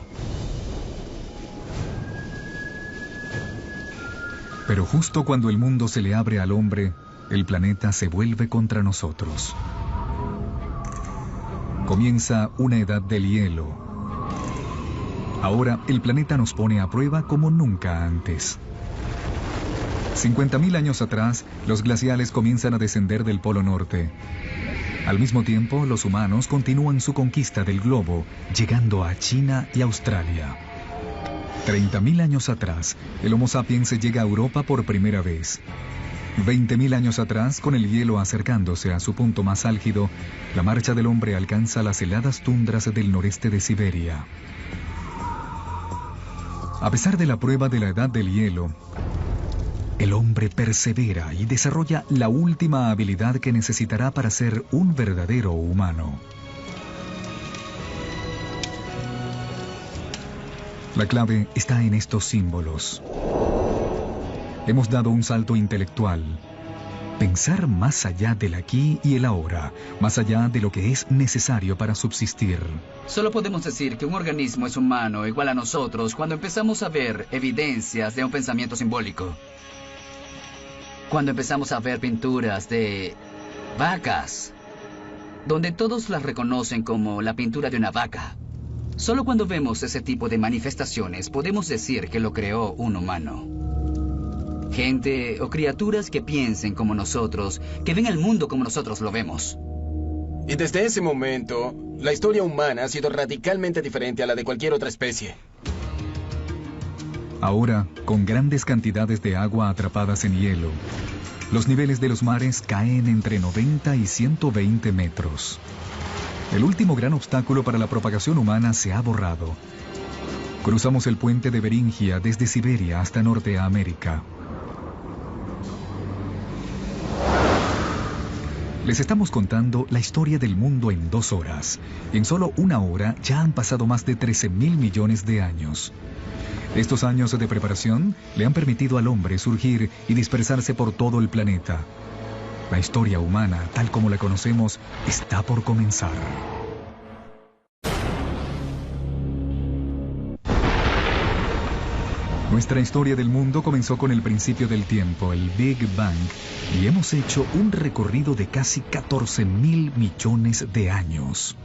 Pero justo cuando el mundo se le abre al hombre, el planeta se vuelve contra nosotros. Comienza una edad del hielo. Ahora el planeta nos pone a prueba como nunca antes. 50.000 años atrás, los glaciales comienzan a descender del Polo Norte. Al mismo tiempo, los humanos continúan su conquista del globo, llegando a China y Australia. 30.000 años atrás, el Homo sapiens llega a Europa por primera vez. 20.000 años atrás, con el hielo acercándose a su punto más álgido, la marcha del hombre alcanza las heladas tundras del noreste de Siberia. A pesar de la prueba de la edad del hielo, el hombre persevera y desarrolla la última habilidad que necesitará para ser un verdadero humano. La clave está en estos símbolos. Hemos dado un salto intelectual. Pensar más allá del aquí y el ahora, más allá de lo que es necesario para subsistir. Solo podemos decir que un organismo es humano igual a nosotros cuando empezamos a ver evidencias de un pensamiento simbólico. Cuando empezamos a ver pinturas de vacas, donde todos las reconocen como la pintura de una vaca. Solo cuando vemos ese tipo de manifestaciones podemos decir que lo creó un humano. Gente o criaturas que piensen como nosotros, que ven el mundo como nosotros lo vemos. Y desde ese momento, la historia humana ha sido radicalmente diferente a la de cualquier otra especie. Ahora, con grandes cantidades de agua atrapadas en hielo, los niveles de los mares caen entre 90 y 120 metros. El último gran obstáculo para la propagación humana se ha borrado. Cruzamos el puente de Beringia desde Siberia hasta Norteamérica. Les estamos contando la historia del mundo en 2 horas. En solo 1 hora ya han pasado más de 13.000 millones de años. Estos años de preparación le han permitido al hombre surgir y dispersarse por todo el planeta. La historia humana, tal como la conocemos, está por comenzar. Nuestra historia del mundo comenzó con el principio del tiempo, el Big Bang, y hemos hecho un recorrido de casi 14.000 millones de años.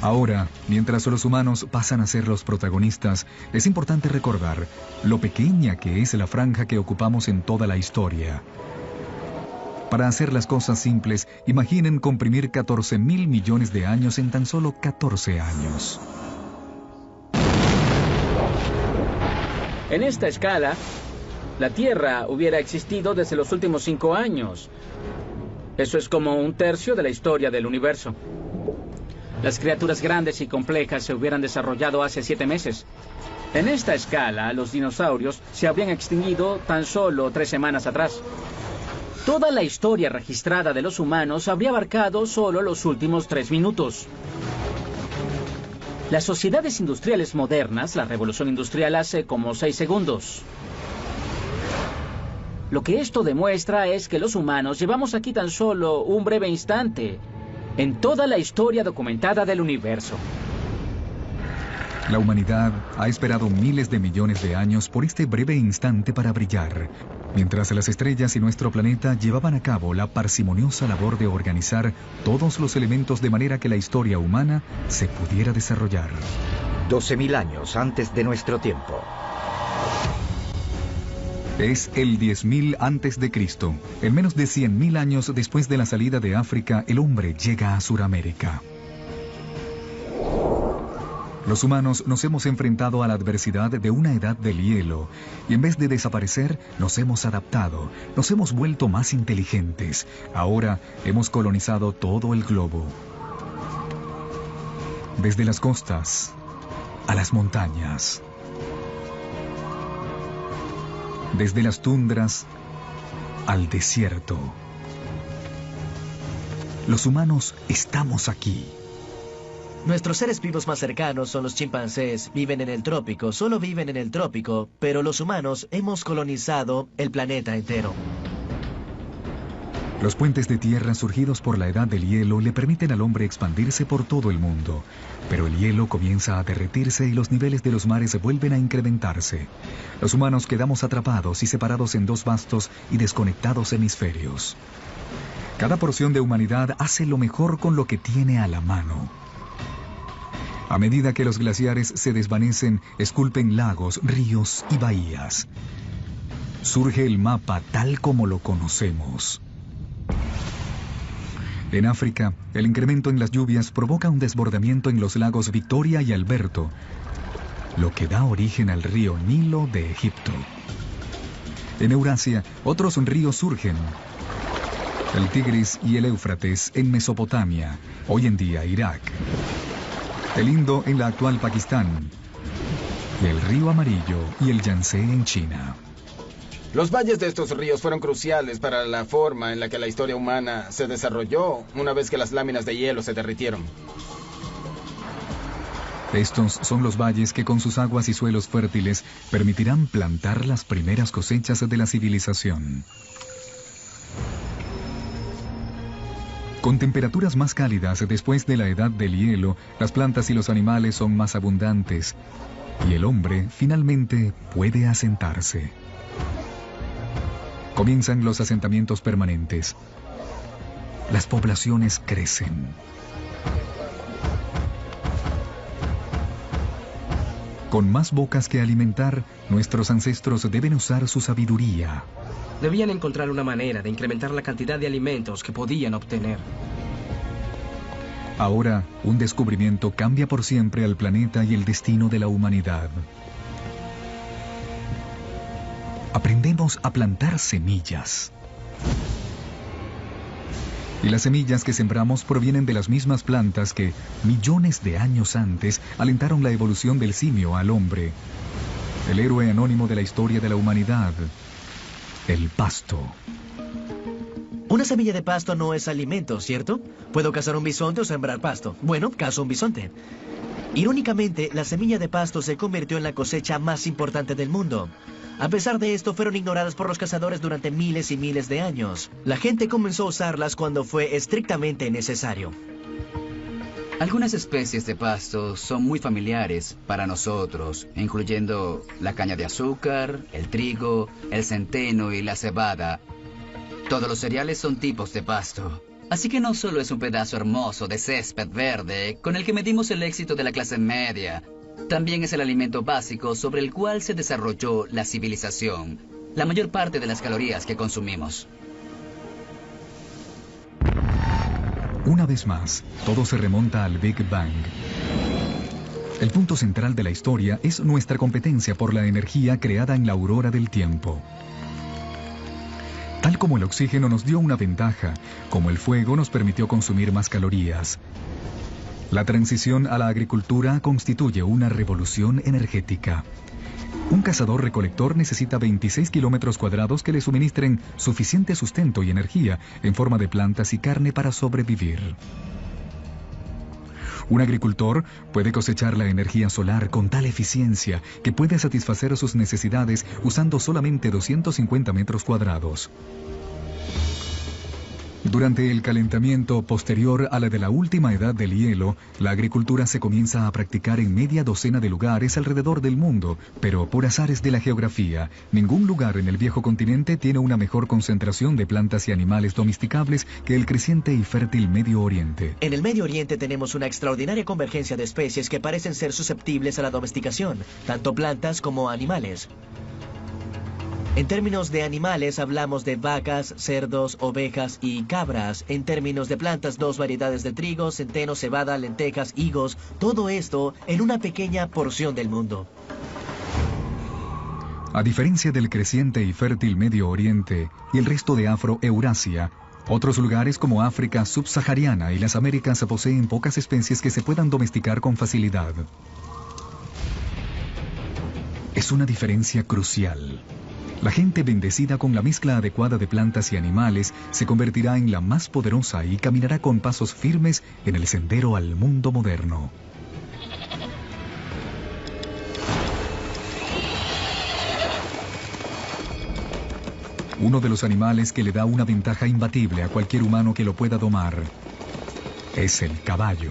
Ahora, mientras los humanos pasan a ser los protagonistas, es importante recordar lo pequeña que es la franja que ocupamos en toda la historia. Para hacer las cosas simples, imaginen comprimir 14.000 millones de años en tan solo 14 años. En esta escala, la Tierra hubiera existido desde los últimos 5 años. Eso es como 1/3 de la historia del universo. Las criaturas grandes y complejas se hubieran desarrollado hace 7 meses. En esta escala, los dinosaurios se habrían extinguido tan solo 3 semanas atrás. Toda la historia registrada de los humanos habría abarcado solo los últimos 3 minutos. Las sociedades industriales modernas, la revolución industrial hace como 6 segundos. Lo que esto demuestra es que los humanos llevamos aquí tan solo un breve instante en toda la historia documentada del universo. La humanidad ha esperado miles de millones de años por este breve instante para brillar, mientras las estrellas y nuestro planeta llevaban a cabo la parsimoniosa labor de organizar todos los elementos de manera que la historia humana se pudiera desarrollar. 12.000 años antes de nuestro tiempo. Es el 10.000 antes de Cristo. En menos de 100.000 años después de la salida de África, el hombre llega a Sudamérica. Los humanos nos hemos enfrentado a la adversidad de una edad del hielo y en vez de desaparecer, nos hemos adaptado, nos hemos vuelto más inteligentes. Ahora hemos colonizado todo el globo. Desde las costas a las montañas. Desde las tundras al desierto. Los humanos estamos aquí. Nuestros seres vivos más cercanos son los chimpancés. Viven en el trópico, solo viven en el trópico, pero los humanos hemos colonizado el planeta entero. Los puentes de tierra surgidos por la edad del hielo le permiten al hombre expandirse por todo el mundo. Pero el hielo comienza a derretirse y los niveles de los mares vuelven a incrementarse. Los humanos quedamos atrapados y separados en dos vastos y desconectados hemisferios. Cada porción de humanidad hace lo mejor con lo que tiene a la mano. A medida que los glaciares se desvanecen, esculpen lagos, ríos y bahías. Surge el mapa tal como lo conocemos. En África, el incremento en las lluvias provoca un desbordamiento en los lagos Victoria y Alberto, lo que da origen al río Nilo de Egipto. En Eurasia, otros ríos surgen. El Tigris y el Éufrates en Mesopotamia, hoy en día Irak. El Indo en la actual Pakistán. Y el río Amarillo y el Yangtze en China. Los valles de estos ríos fueron cruciales para la forma en la que la historia humana se desarrolló una vez que las láminas de hielo se derritieron. Estos son los valles que con sus aguas y suelos fértiles permitirán plantar las primeras cosechas de la civilización. Con temperaturas más cálidas después de la edad del hielo, las plantas y los animales son más abundantes y el hombre finalmente puede asentarse. Comienzan los asentamientos permanentes. Las poblaciones crecen. Con más bocas que alimentar, nuestros ancestros deben usar su sabiduría. Debían encontrar una manera de incrementar la cantidad de alimentos que podían obtener. Ahora, un descubrimiento cambia por siempre al planeta y el destino de la humanidad. Aprendemos a plantar semillas. Y las semillas que sembramos provienen de las mismas plantas que, millones de años antes, alentaron la evolución del simio al hombre. El héroe anónimo de la historia de la humanidad. El pasto. Una semilla de pasto no es alimento, ¿cierto? ¿Puedo cazar un bisonte o sembrar pasto? Bueno, cazo un bisonte. Irónicamente, la semilla de pasto se convirtió en la cosecha más importante del mundo. A pesar de esto, fueron ignoradas por los cazadores durante miles y miles de años. La gente comenzó a usarlas cuando fue estrictamente necesario. Algunas especies de pasto son muy familiares para nosotros, incluyendo la caña de azúcar, el trigo, el centeno y la cebada. Todos los cereales son tipos de pasto. Así que no solo es un pedazo hermoso de césped verde con el que medimos el éxito de la clase media, también es el alimento básico sobre el cual se desarrolló la civilización, la mayor parte de las calorías que consumimos. Una vez más, todo se remonta al Big Bang. El punto central de la historia es nuestra competencia por la energía creada en la aurora del tiempo. Tal como el oxígeno nos dio una ventaja, como el fuego nos permitió consumir más calorías. La transición a la agricultura constituye una revolución energética. Un cazador-recolector necesita 26 kilómetros cuadrados que le suministren suficiente sustento y energía en forma de plantas y carne para sobrevivir. Un agricultor puede cosechar la energía solar con tal eficiencia que puede satisfacer sus necesidades usando solamente 250 metros cuadrados. Durante el calentamiento posterior a la de la última edad del hielo, la agricultura se comienza a practicar en media docena de lugares alrededor del mundo, pero por azares de la geografía, ningún lugar en el viejo continente tiene una mejor concentración de plantas y animales domesticables que el creciente y fértil Medio Oriente. En el Medio Oriente tenemos una extraordinaria convergencia de especies que parecen ser susceptibles a la domesticación, tanto plantas como animales. En términos de animales hablamos de vacas, cerdos, ovejas y cabras. En términos de plantas, 2 variedades de trigo, centeno, cebada, lentejas, higos. Todo esto en una pequeña porción del mundo. A diferencia del creciente y fértil Medio Oriente y el resto de Afro-Eurasia, otros lugares como África subsahariana y las Américas poseen pocas especies que se puedan domesticar con facilidad. Es una diferencia crucial. La gente bendecida con la mezcla adecuada de plantas y animales se convertirá en la más poderosa y caminará con pasos firmes en el sendero al mundo moderno. Uno de los animales que le da una ventaja imbatible a cualquier humano que lo pueda domar es el caballo.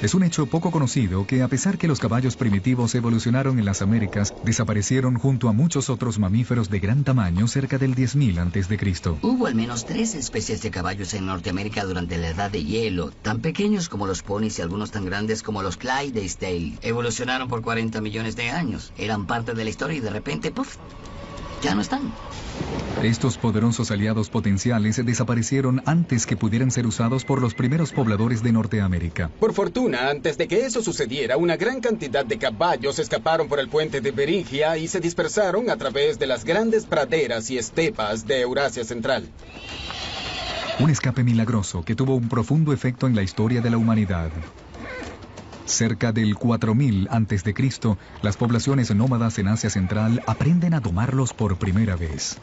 Es un hecho poco conocido que, a pesar que los caballos primitivos evolucionaron en las Américas, desaparecieron junto a muchos otros mamíferos de gran tamaño cerca del 10.000 a.C. Hubo al menos 3 especies de caballos en Norteamérica durante la Edad de Hielo, tan pequeños como los ponis y algunos tan grandes como los Clydesdale. Evolucionaron por 40 millones de años. Eran parte de la historia y de repente, ¡puf!, ya no están. Estos poderosos aliados potenciales desaparecieron antes que pudieran ser usados por los primeros pobladores de Norteamérica. Por fortuna, antes de que eso sucediera, una gran cantidad de caballos escaparon por el puente de Beringia y se dispersaron a través de las grandes praderas y estepas de Eurasia Central. Un escape milagroso que tuvo un profundo efecto en la historia de la humanidad. Cerca del 4000 a.C., las poblaciones nómadas en Asia Central aprenden a domarlos por primera vez.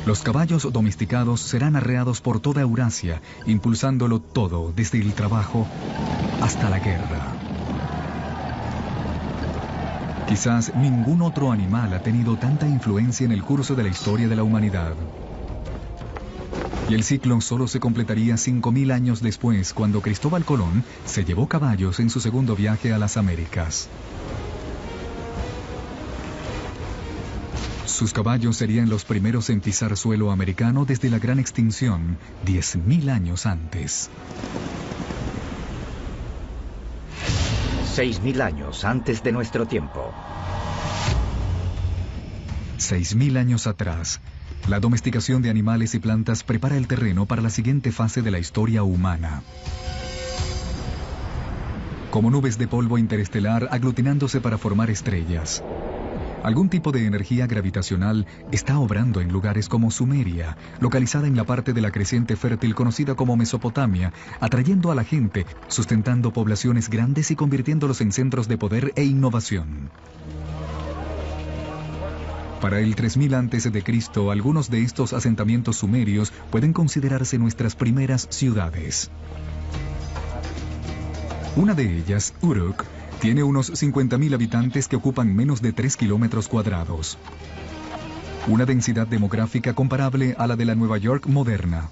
Los caballos domesticados serán arreados por toda Eurasia, impulsándolo todo, desde el trabajo hasta la guerra. Quizás ningún otro animal ha tenido tanta influencia en el curso de la historia de la humanidad. Y el ciclo solo se completaría 5000 años después, cuando Cristóbal Colón se llevó caballos en su segundo viaje a las Américas. Sus caballos serían los primeros en pisar suelo americano desde la gran extinción, 10.000 años antes. 6.000 años antes de nuestro tiempo. 6.000 años atrás, la domesticación de animales y plantas prepara el terreno para la siguiente fase de la historia humana. Como nubes de polvo interestelar aglutinándose para formar estrellas. Algún tipo de energía gravitacional está obrando en lugares como Sumeria, localizada en la parte de la creciente fértil conocida como Mesopotamia, atrayendo a la gente, sustentando poblaciones grandes y convirtiéndolos en centros de poder e innovación. Para el 3000 a.C., algunos de estos asentamientos sumerios pueden considerarse nuestras primeras ciudades. Una de ellas, Uruk, tiene unos 50.000 habitantes que ocupan menos de 3 kilómetros cuadrados. Una densidad demográfica comparable a la de la Nueva York moderna.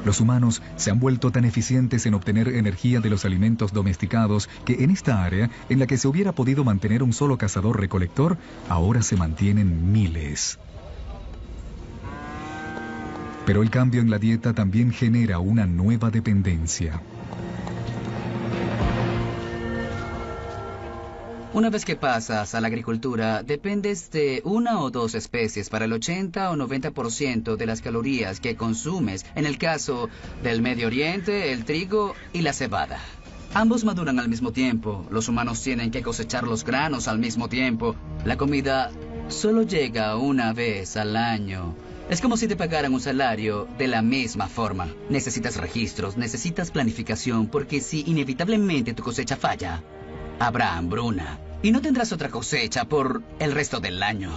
Los humanos se han vuelto tan eficientes en obtener energía de los alimentos domesticados que en esta área, en la que se hubiera podido mantener un solo cazador-recolector, ahora se mantienen miles. Pero el cambio en la dieta también genera una nueva dependencia. Una vez que pasas a la agricultura, dependes de 1 o 2 especies para el 80 o 90% de las calorías que consumes. En el caso del Medio Oriente, el trigo y la cebada. Ambos maduran al mismo tiempo. Los humanos tienen que cosechar los granos al mismo tiempo. La comida solo llega una vez al año. Es como si te pagaran un salario de la misma forma. Necesitas registros, necesitas planificación, porque si inevitablemente tu cosecha falla, habrá hambruna. Y no tendrás otra cosecha por el resto del año.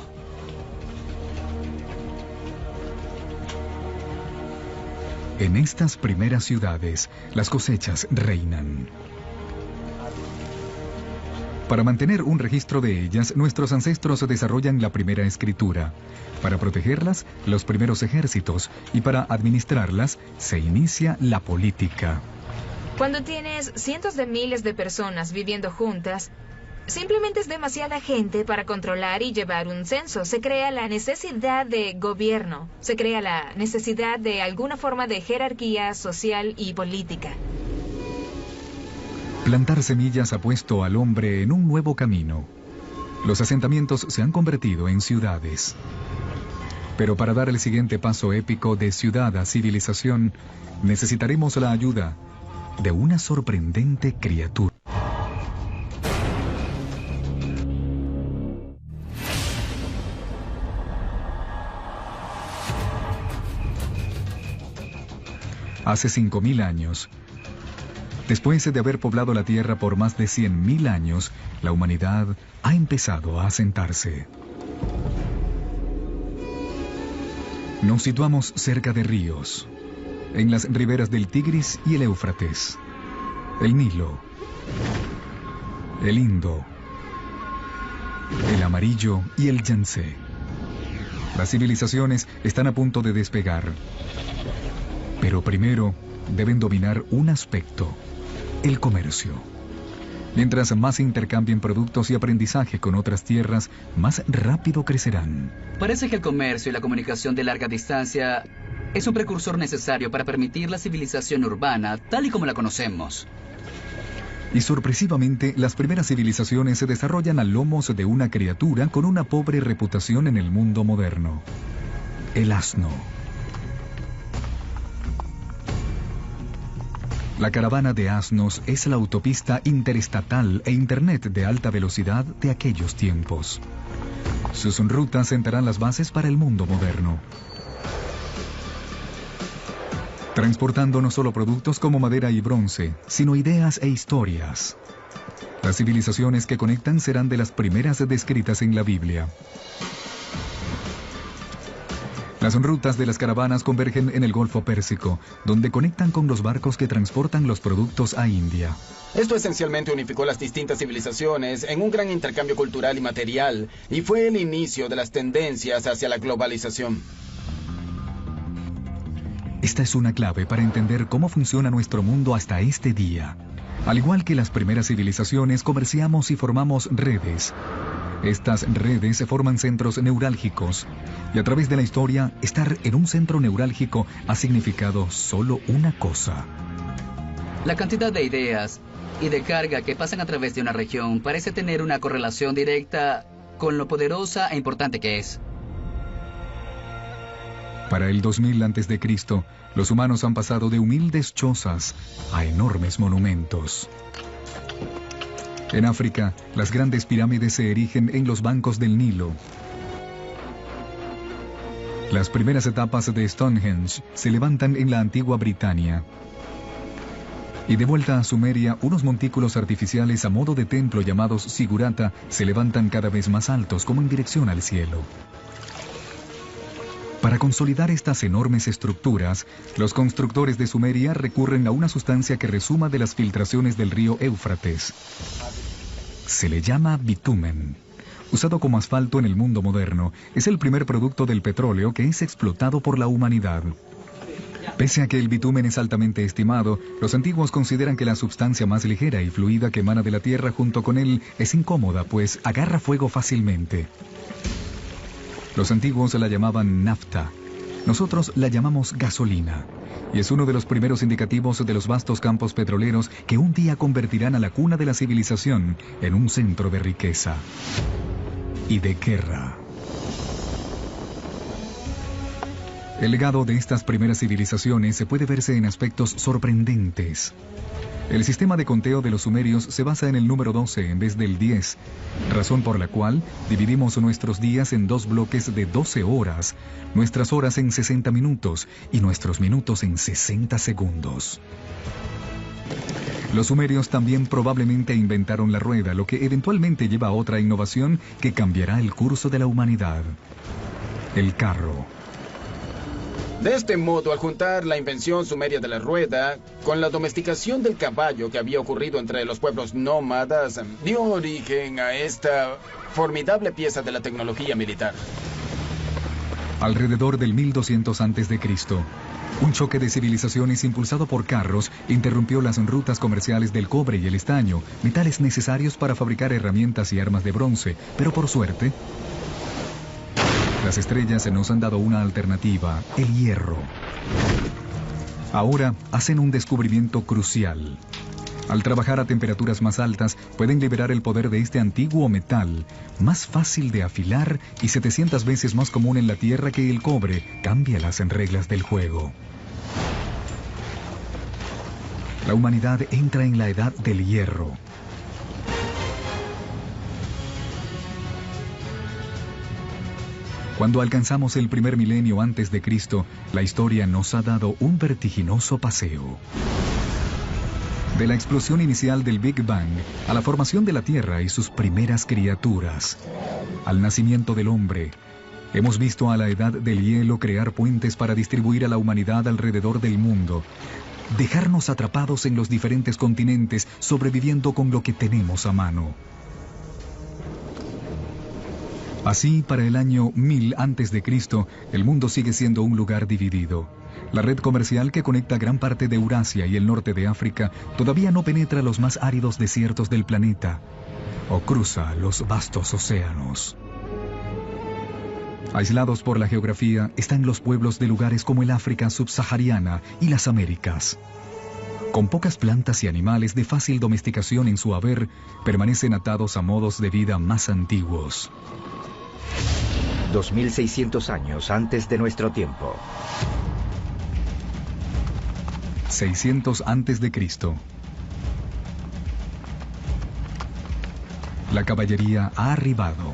En estas primeras ciudades, las cosechas reinan. Para mantener un registro de ellas, nuestros ancestros desarrollan la primera escritura. Para protegerlas, los primeros ejércitos. Y para administrarlas, se inicia la política. Cuando tienes cientos de miles de personas viviendo juntas, simplemente es demasiada gente para controlar y llevar un censo. Se crea la necesidad de gobierno. Se crea la necesidad de alguna forma de jerarquía social y política. Plantar semillas ha puesto al hombre en un nuevo camino. Los asentamientos se han convertido en ciudades. Pero para dar el siguiente paso épico de ciudad a civilización, necesitaremos la ayuda de una sorprendente criatura. Hace 5.000 años, después de haber poblado la Tierra por más de 100.000 años, la humanidad ha empezado a asentarse. Nos situamos cerca de ríos, en las riberas del Tigris y el Éufrates, el Nilo, el Indo, el Amarillo y el Yangtze. Las civilizaciones están a punto de despegar, pero primero deben dominar un aspecto: el comercio. Mientras más intercambien productos y aprendizaje con otras tierras, más rápido crecerán. Parece que el comercio y la comunicación de larga distancia es un precursor necesario para permitir la civilización urbana tal y como la conocemos. Y sorpresivamente, las primeras civilizaciones se desarrollan a lomos de una criatura con una pobre reputación en el mundo moderno: el asno. La caravana de asnos es la autopista interestatal e Internet de alta velocidad de aquellos tiempos. Sus rutas sentarán las bases para el mundo moderno, transportando no solo productos como madera y bronce, sino ideas e historias. Las civilizaciones que conectan serán de las primeras descritas en la Biblia. Las rutas de las caravanas convergen en el Golfo Pérsico, donde conectan con los barcos que transportan los productos a India. Esto esencialmente unificó las distintas civilizaciones en un gran intercambio cultural y material, y fue el inicio de las tendencias hacia la globalización. Esta es una clave para entender cómo funciona nuestro mundo hasta este día. Al igual que las primeras civilizaciones, comerciamos y formamos redes. Estas redes forman centros neurálgicos, y a través de la historia, estar en un centro neurálgico ha significado solo una cosa. La cantidad de ideas y de carga que pasan a través de una región parece tener una correlación directa con lo poderosa e importante que es. Para el 2000 a.C., los humanos han pasado de humildes chozas a enormes monumentos. En África, las grandes pirámides se erigen en los bancos del Nilo. Las primeras etapas de Stonehenge se levantan en la antigua Britania. Y de vuelta a Sumeria, unos montículos artificiales a modo de templo llamados Sigurata se levantan cada vez más altos, como en dirección al cielo. Para consolidar estas enormes estructuras, los constructores de Sumeria recurren a una sustancia que resuma de las filtraciones del río Éufrates. Se le llama bitumen. Usado como asfalto en el mundo moderno, es el primer producto del petróleo que es explotado por la humanidad. Pese a que el bitumen es altamente estimado, los antiguos consideran que la sustancia más ligera y fluida que emana de la tierra junto con él es incómoda, pues agarra fuego fácilmente. Los antiguos la llamaban nafta. Nosotros la llamamos gasolina. Y es uno de los primeros indicativos de los vastos campos petroleros que un día convertirán a la cuna de la civilización en un centro de riqueza y de guerra. El legado de estas primeras civilizaciones se puede verse en aspectos sorprendentes. El sistema de conteo de los sumerios se basa en el número 12 en vez del 10, razón por la cual dividimos nuestros días en 2 bloques de 12 horas, nuestras horas en 60 minutos y nuestros minutos en 60 segundos. Los sumerios también probablemente inventaron la rueda, lo que eventualmente lleva a otra innovación que cambiará el curso de la humanidad: el carro. De este modo, al juntar la invención sumeria de la rueda con la domesticación del caballo que había ocurrido entre los pueblos nómadas, dio origen a esta formidable pieza de la tecnología militar. Alrededor del 1200 a.C., un choque de civilizaciones impulsado por carros interrumpió las rutas comerciales del cobre y el estaño, metales necesarios para fabricar herramientas y armas de bronce, pero por suerte, las estrellas nos han dado una alternativa: el hierro. Ahora hacen un descubrimiento crucial. Al trabajar a temperaturas más altas, pueden liberar el poder de este antiguo metal, más fácil de afilar y 700 veces más común en la Tierra que el cobre. Cambia las reglas del juego. La humanidad entra en la edad del hierro. Cuando alcanzamos el primer milenio antes de Cristo, la historia nos ha dado un vertiginoso paseo. De la explosión inicial del Big Bang a la formación de la Tierra y sus primeras criaturas, al nacimiento del hombre, hemos visto a la edad del hielo crear puentes para distribuir a la humanidad alrededor del mundo, dejarnos atrapados en los diferentes continentes, sobreviviendo con lo que tenemos a mano. Así, para el año 1000 a.C., el mundo sigue siendo un lugar dividido. La red comercial que conecta gran parte de Eurasia y el norte de África todavía no penetra los más áridos desiertos del planeta o cruza los vastos océanos. Aislados por la geografía están los pueblos de lugares como el África subsahariana y las Américas. Con pocas plantas y animales de fácil domesticación en su haber, permanecen atados a modos de vida más antiguos. 2600 años antes de nuestro tiempo. 600 antes de Cristo. La caballería ha arribado.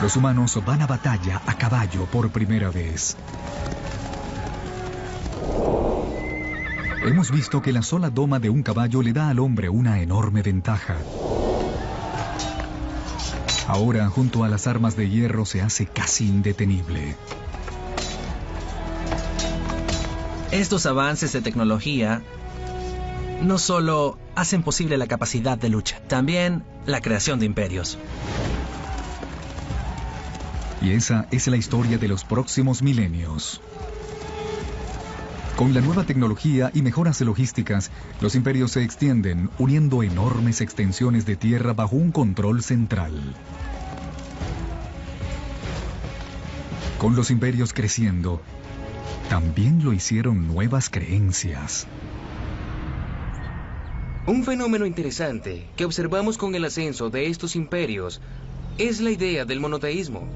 Los humanos van a batalla a caballo por primera vez. Hemos visto que la sola doma de un caballo le da al hombre una enorme ventaja. Ahora, junto a las armas de hierro, se hace casi indetenible. Estos avances de tecnología no solo hacen posible la capacidad de lucha, también la creación de imperios. Y esa es la historia de los próximos milenios. Con la nueva tecnología y mejoras logísticas, los imperios se extienden, uniendo enormes extensiones de tierra bajo un control central. Con los imperios creciendo, también lo hicieron nuevas creencias. Un fenómeno interesante que observamos con el ascenso de estos imperios es la idea del monoteísmo.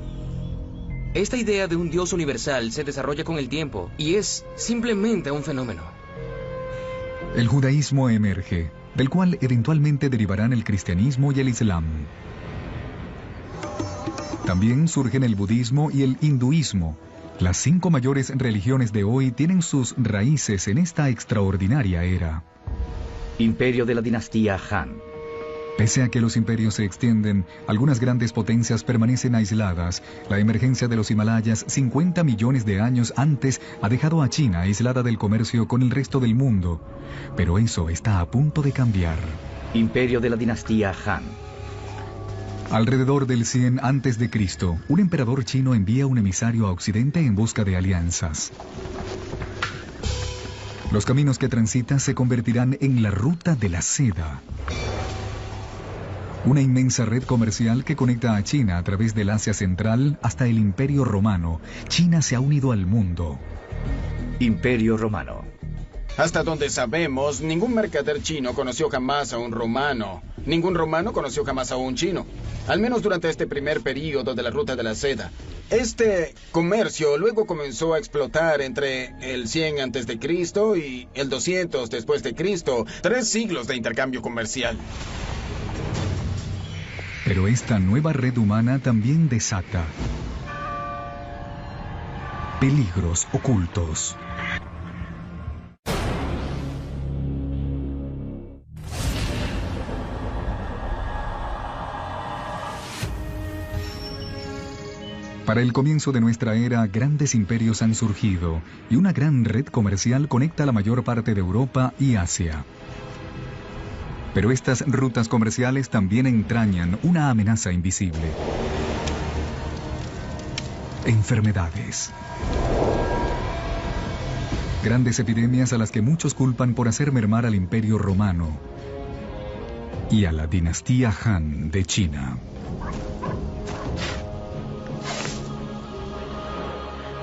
Esta idea de un Dios universal se desarrolla con el tiempo y es simplemente un fenómeno. El judaísmo emerge, del cual eventualmente derivarán el cristianismo y el islam. También surgen el budismo y el hinduismo. Las 5 mayores religiones de hoy tienen sus raíces en esta extraordinaria era. Imperio de la dinastía Han. Pese a que los imperios se extienden, algunas grandes potencias permanecen aisladas. La emergencia de los Himalayas 50 millones de años antes ha dejado a China aislada del comercio con el resto del mundo. Pero eso está a punto de cambiar. Imperio de la dinastía Han. Alrededor del 100 a.C., un emperador chino envía un emisario a Occidente en busca de alianzas. Los caminos que transita se convertirán en la ruta de la seda. Una inmensa red comercial que conecta a China a través del Asia Central hasta el Imperio Romano. China se ha unido al mundo. Imperio Romano. Hasta donde sabemos, ningún mercader chino conoció jamás a un romano. Ningún romano conoció jamás a un chino. Al menos durante este primer período de la Ruta de la Seda. Este comercio luego comenzó a explotar entre el 100 a.C. y el 200 después de Cristo. 3 siglos de intercambio comercial. Pero esta nueva red humana también desata peligros ocultos. Para el comienzo de nuestra era, grandes imperios han surgido y una gran red comercial conecta la mayor parte de Europa y Asia. Pero estas rutas comerciales también entrañan una amenaza invisible. Enfermedades. Grandes epidemias a las que muchos culpan por hacer mermar al Imperio Romano y a la dinastía Han de China.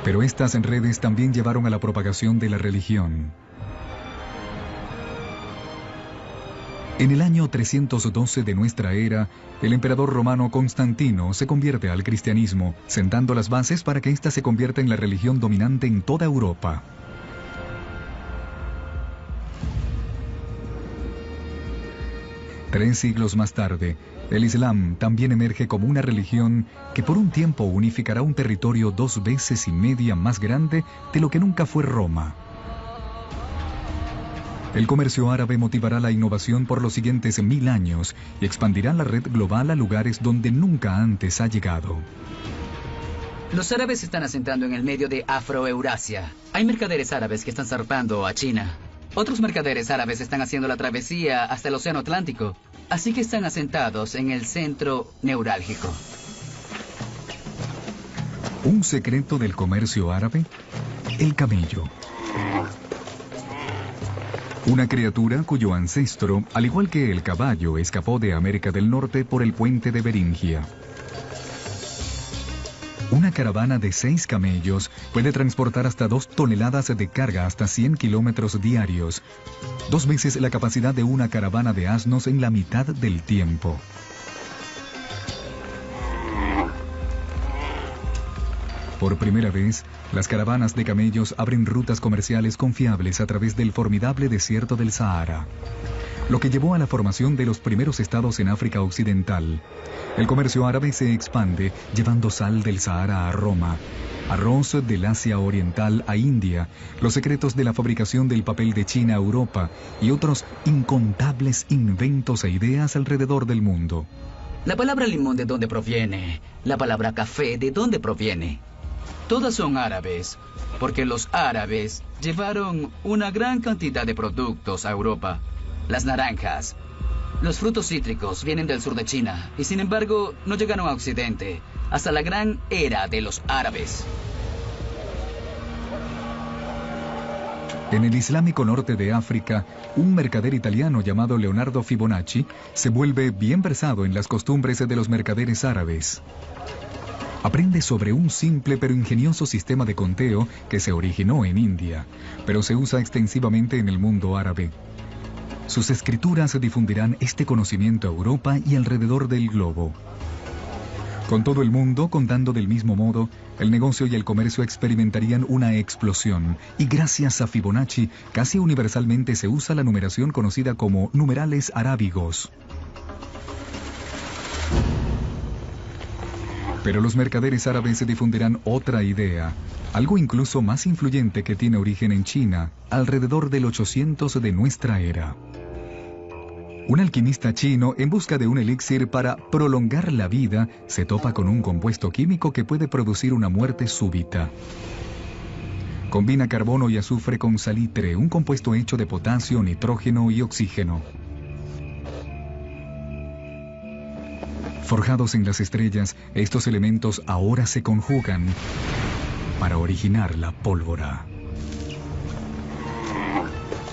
Pero estas redes también llevaron a la propagación de la religión. En el año 312 de nuestra era, el emperador romano Constantino se convierte al cristianismo, sentando las bases para que ésta se convierta en la religión dominante en toda Europa. Tres siglos más tarde, el Islam también emerge como una religión que por un tiempo unificará un territorio 2 veces y media más grande de lo que nunca fue Roma. El comercio árabe motivará la innovación por los siguientes 1000 años y expandirá la red global a lugares donde nunca antes ha llegado. Los árabes se están asentando en el medio de Afroeurasia. Hay mercaderes árabes que están zarpando a China. Otros mercaderes árabes están haciendo la travesía hasta el Océano Atlántico. Así que están asentados en el centro neurálgico. ¿Un secreto del comercio árabe? El camello. Una criatura cuyo ancestro, al igual que el caballo, escapó de América del Norte por el puente de Beringia. Una caravana de 6 camellos puede transportar hasta 2 toneladas de carga hasta 100 kilómetros diarios, 2 veces la capacidad de una caravana de asnos en la mitad del tiempo. Por primera vez, las caravanas de camellos abren rutas comerciales confiables a través del formidable desierto del Sahara, lo que llevó a la formación de los primeros estados en África Occidental. El comercio árabe se expande, llevando sal del Sahara a Roma, arroz del Asia Oriental a India, los secretos de la fabricación del papel de China a Europa y otros incontables inventos e ideas alrededor del mundo. La palabra limón, ¿de dónde proviene? La palabra café, ¿de dónde proviene? Todas son árabes, porque los árabes llevaron una gran cantidad de productos a Europa. Las naranjas, los frutos cítricos vienen del sur de China, y sin embargo no llegaron a Occidente hasta la gran era de los árabes. En el islámico norte de África, un mercader italiano llamado Leonardo Fibonacci se vuelve bien versado en las costumbres de los mercaderes árabes. Aprende sobre un simple pero ingenioso sistema de conteo que se originó en India, pero se usa extensivamente en el mundo árabe. Sus escrituras difundirán este conocimiento a Europa y alrededor del globo. Con todo el mundo contando del mismo modo, el negocio y el comercio experimentarían una explosión, y gracias a Fibonacci, casi universalmente se usa la numeración conocida como numerales arábigos. Pero los mercaderes árabes difundirán otra idea, algo incluso más influyente que tiene origen en China, alrededor del 800 de nuestra era. Un alquimista chino, en busca de un elixir para prolongar la vida, se topa con un compuesto químico que puede producir una muerte súbita. Combina carbono y azufre con salitre, un compuesto hecho de potasio, nitrógeno y oxígeno. Forjados en las estrellas, estos elementos ahora se conjugan para originar la pólvora.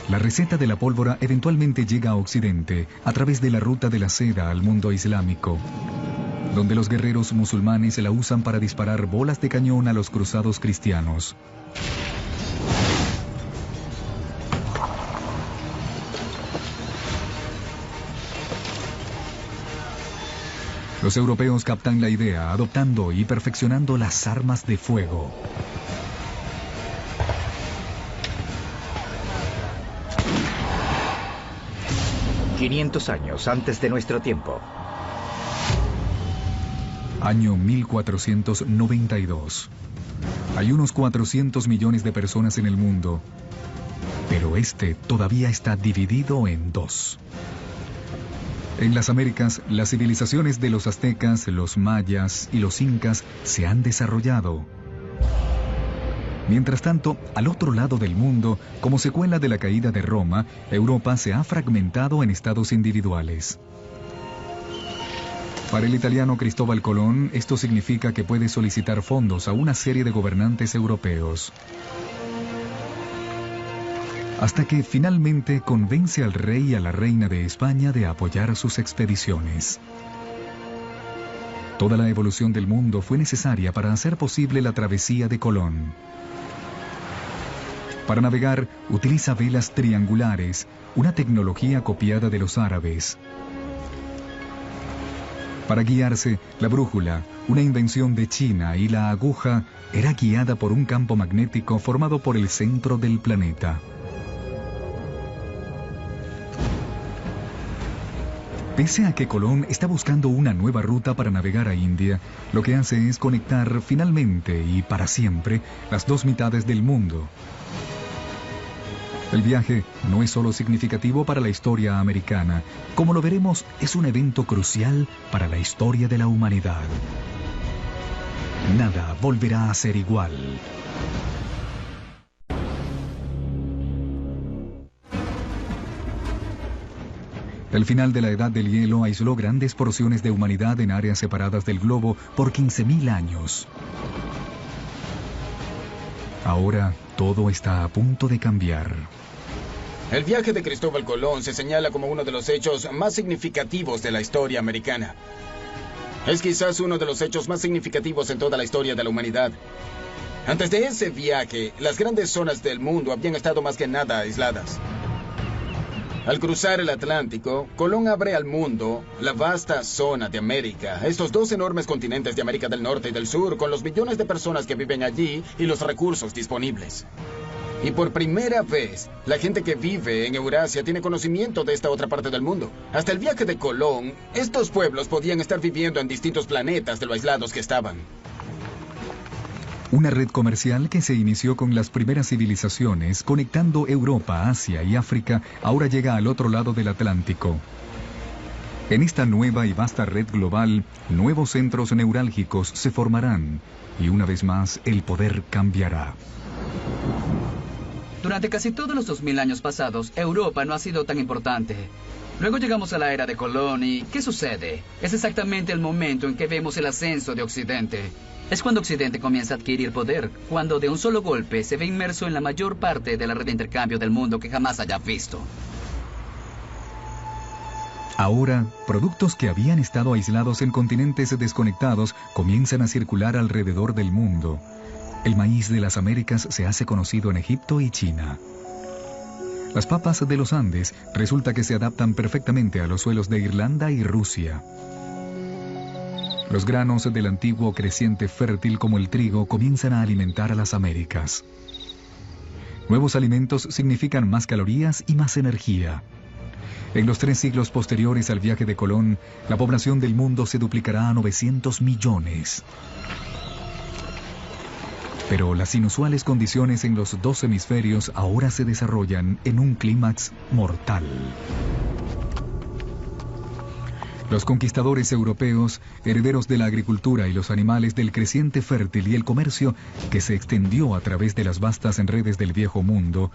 La receta de la pólvora eventualmente llega a Occidente a través de la ruta de la seda al mundo islámico, donde los guerreros musulmanes la usan para disparar bolas de cañón a los cruzados cristianos. Los europeos captan la idea, adoptando y perfeccionando las armas de fuego. ...500 años antes de nuestro tiempo. Año 1492. Hay unos 400 millones de personas en el mundo, pero este todavía está dividido en 2. En las Américas, las civilizaciones de los aztecas, los mayas y los incas se han desarrollado. Mientras tanto, al otro lado del mundo, como secuela de la caída de Roma, Europa se ha fragmentado en estados individuales. Para el italiano Cristóbal Colón, esto significa que puede solicitar fondos a una serie de gobernantes europeos. Hasta que finalmente convence al rey y a la reina de España de apoyar sus expediciones. Toda la evolución del mundo fue necesaria para hacer posible la travesía de Colón. Para navegar, utiliza velas triangulares, una tecnología copiada de los árabes. Para guiarse, la brújula, una invención de China, y la aguja era guiada por un campo magnético formado por el centro del planeta. Pese a que Colón está buscando una nueva ruta para navegar a India, lo que hace es conectar finalmente y para siempre las dos mitades del mundo. El viaje no es solo significativo para la historia americana, como lo veremos, es un evento crucial para la historia de la humanidad. Nada volverá a ser igual. El final de la Edad del Hielo aisló grandes porciones de humanidad en áreas separadas del globo por 15.000 años. Ahora todo está a punto de cambiar. El viaje de Cristóbal Colón se señala como uno de los hechos más significativos de la historia americana. Es quizás uno de los hechos más significativos en toda la historia de la humanidad. Antes de ese viaje, las grandes zonas del mundo habían estado más que nada aisladas. Al cruzar el Atlántico, Colón abre al mundo la vasta zona de América, estos dos enormes continentes de América del Norte y del Sur, con los millones de personas que viven allí y los recursos disponibles. Y por primera vez, la gente que vive en Eurasia tiene conocimiento de esta otra parte del mundo. Hasta el viaje de Colón, estos pueblos podían estar viviendo en distintos planetas de lo aislados que estaban. Una red comercial que se inició con las primeras civilizaciones, conectando Europa, Asia y África, ahora llega al otro lado del Atlántico. En esta nueva y vasta red global, nuevos centros neurálgicos se formarán, y una vez más el poder cambiará. Durante casi todos los 2000 años pasados, Europa no ha sido tan importante. Luego llegamos a la era de Colón y ¿qué sucede? Es exactamente el momento en que vemos el ascenso de Occidente. Es cuando Occidente comienza a adquirir poder, cuando de un solo golpe se ve inmerso en la mayor parte de la red de intercambio del mundo que jamás haya visto. Ahora, productos que habían estado aislados en continentes desconectados comienzan a circular alrededor del mundo. El maíz de las Américas se hace conocido en Egipto y China. Las papas de los Andes resulta que se adaptan perfectamente a los suelos de Irlanda y Rusia. Los granos del antiguo creciente fértil como el trigo comienzan a alimentar a las Américas. Nuevos alimentos significan más calorías y más energía. En los 3 siglos posteriores al viaje de Colón, la población del mundo se duplicará a 900 millones. Pero las inusuales condiciones en los 2 hemisferios ahora se desarrollan en un clímax mortal. Los conquistadores europeos, herederos de la agricultura y los animales del creciente fértil y el comercio que se extendió a través de las vastas redes del viejo mundo,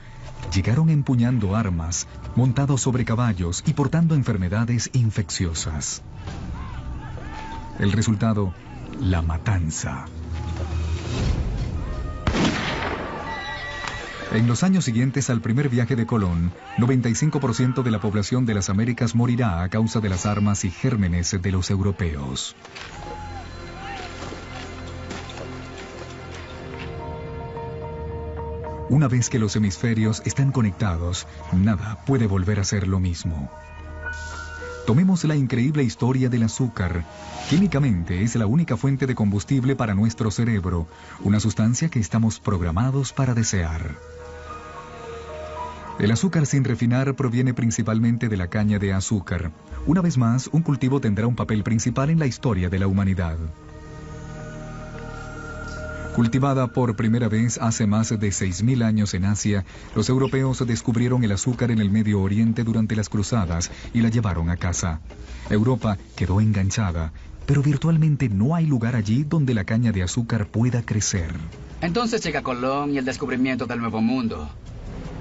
llegaron empuñando armas, montados sobre caballos y portando enfermedades infecciosas. El resultado, la matanza. En los años siguientes al primer viaje de Colón, 95% de la población de las Américas morirá a causa de las armas y gérmenes de los europeos. Una vez que los hemisferios están conectados, nada puede volver a ser lo mismo. Tomemos la increíble historia del azúcar. Químicamente es la única fuente de combustible para nuestro cerebro, una sustancia que estamos programados para desear. El azúcar sin refinar proviene principalmente de la caña de azúcar. Una vez más, un cultivo tendrá un papel principal en la historia de la humanidad. Cultivada por primera vez hace más de 6.000 años en Asia, los europeos descubrieron el azúcar en el Medio Oriente durante las cruzadas y la llevaron a casa. Europa quedó enganchada, pero virtualmente no hay lugar allí donde la caña de azúcar pueda crecer. Entonces llega Colón y el descubrimiento del Nuevo Mundo.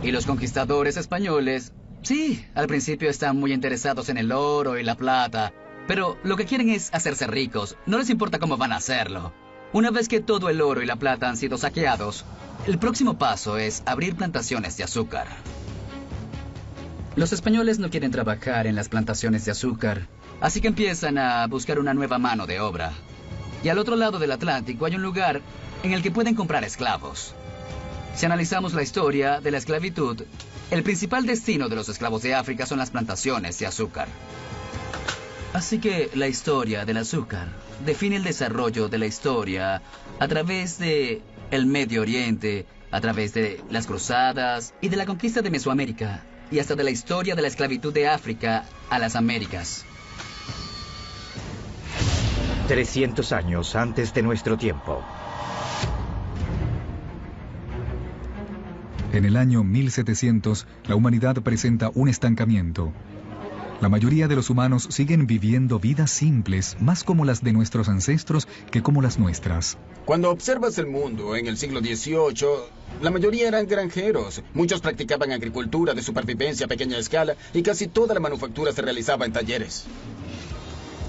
Y los conquistadores españoles, sí, al principio están muy interesados en el oro y la plata, pero lo que quieren es hacerse ricos, no les importa cómo van a hacerlo. Una vez que todo el oro y la plata han sido saqueados, el próximo paso es abrir plantaciones de azúcar. Los españoles no quieren trabajar en las plantaciones de azúcar, así que empiezan a buscar una nueva mano de obra. Y al otro lado del Atlántico hay un lugar en el que pueden comprar esclavos. Si analizamos la historia de la esclavitud, el principal destino de los esclavos de África son las plantaciones de azúcar. Así que la historia del azúcar define el desarrollo de la historia a través de el Medio Oriente, a través de las cruzadas y de la conquista de Mesoamérica, y hasta de la historia de la esclavitud de África a las Américas. 300 años antes de nuestro tiempo. En el año 1700, la humanidad presenta un estancamiento. La mayoría de los humanos siguen viviendo vidas simples, más como las de nuestros ancestros que como las nuestras. Cuando observas el mundo en el siglo XVIII, la mayoría eran granjeros. Muchos practicaban agricultura de supervivencia a pequeña escala y casi toda la manufactura se realizaba en talleres.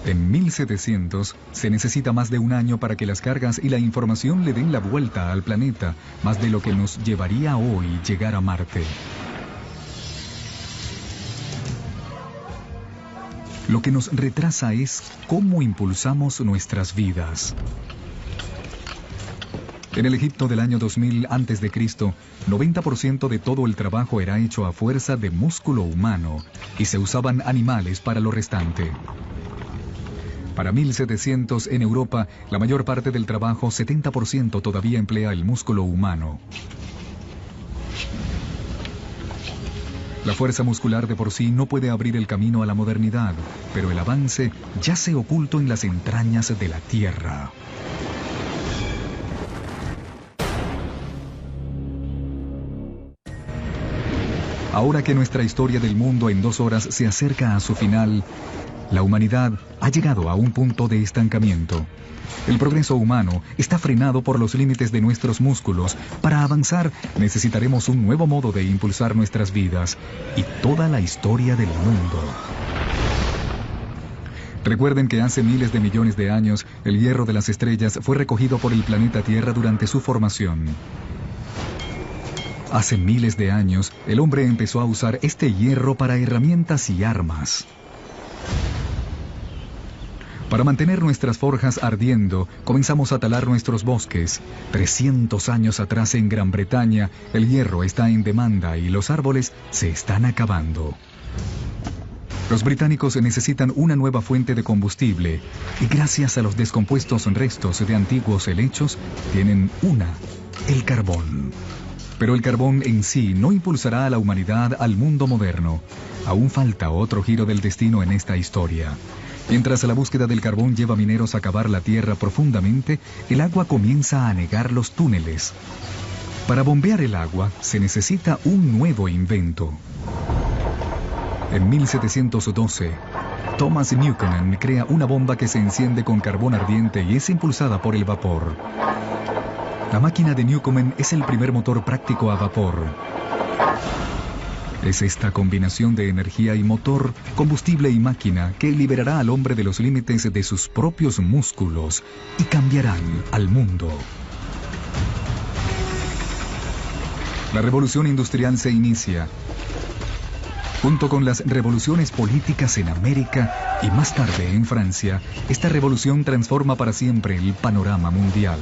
En 1700 se necesita más de un año para que las cargas y la información le den la vuelta al planeta, más de lo que nos llevaría hoy llegar a Marte. Lo que nos retrasa es cómo impulsamos nuestras vidas. En el Egipto del año 2000 a.C., 90% de todo el trabajo era hecho a fuerza de músculo humano y se usaban animales para lo restante. Para 1700 en Europa, la mayor parte del trabajo, 70%, todavía emplea el músculo humano. La fuerza muscular de por sí no puede abrir el camino a la modernidad, pero el avance yace oculto en las entrañas de la Tierra. Ahora que nuestra historia del mundo en 2 horas se acerca a su final, la humanidad ha llegado a un punto de estancamiento. El progreso humano está frenado por los límites de nuestros músculos. Para avanzar, necesitaremos un nuevo modo de impulsar nuestras vidas y toda la historia del mundo. Recuerden que hace miles de millones de años, el hierro de las estrellas fue recogido por el planeta Tierra durante su formación. Hace miles de años, el hombre empezó a usar este hierro para herramientas y armas. Para mantener nuestras forjas ardiendo, comenzamos a talar nuestros bosques. 300 años atrás en Gran Bretaña, el hierro está en demanda y los árboles se están acabando. Los británicos necesitan una nueva fuente de combustible y gracias a los descompuestos restos de antiguos helechos, tienen el carbón. Pero el carbón en sí no impulsará a la humanidad al mundo moderno. Aún falta otro giro del destino en esta historia. Mientras la búsqueda del carbón lleva mineros a cavar la tierra profundamente, el agua comienza a anegar los túneles. Para bombear el agua se necesita un nuevo invento. En 1712, Thomas Newcomen crea una bomba que se enciende con carbón ardiente y es impulsada por el vapor. La máquina de Newcomen es el primer motor práctico a vapor. Es esta combinación de energía y motor, combustible y máquina que liberará al hombre de los límites de sus propios músculos y cambiarán al mundo. La revolución industrial se inicia, junto con las revoluciones políticas en América y más tarde en Francia. Esta revolución transforma para siempre el panorama mundial.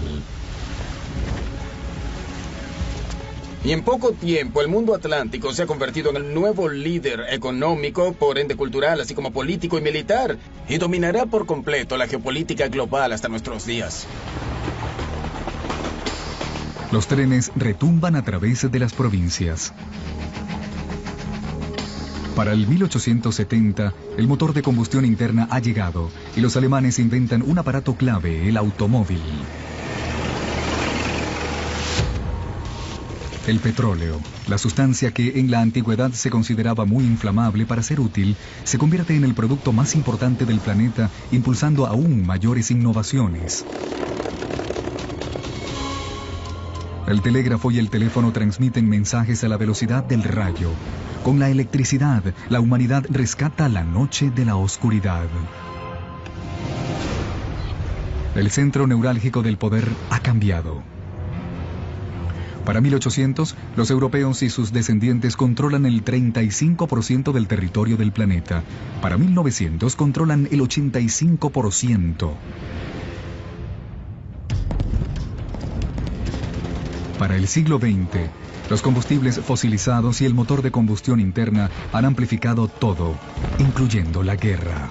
Y en poco tiempo el mundo atlántico se ha convertido en el nuevo líder económico, por ende cultural, así como político y militar, y dominará por completo la geopolítica global hasta nuestros días. Los trenes retumban a través de las provincias. Para el 1870, el motor de combustión interna ha llegado y los alemanes inventan un aparato clave, el automóvil. El petróleo, la sustancia que en la antigüedad se consideraba muy inflamable para ser útil, se convierte en el producto más importante del planeta, impulsando aún mayores innovaciones. El telégrafo y el teléfono transmiten mensajes a la velocidad del rayo. Con la electricidad, la humanidad rescata la noche de la oscuridad. El centro neurálgico del poder ha cambiado. Para 1800, los europeos y sus descendientes controlan el 35% del territorio del planeta. Para 1900, controlan el 85%. Para el siglo XX, los combustibles fosilizados y el motor de combustión interna han amplificado todo, incluyendo la guerra.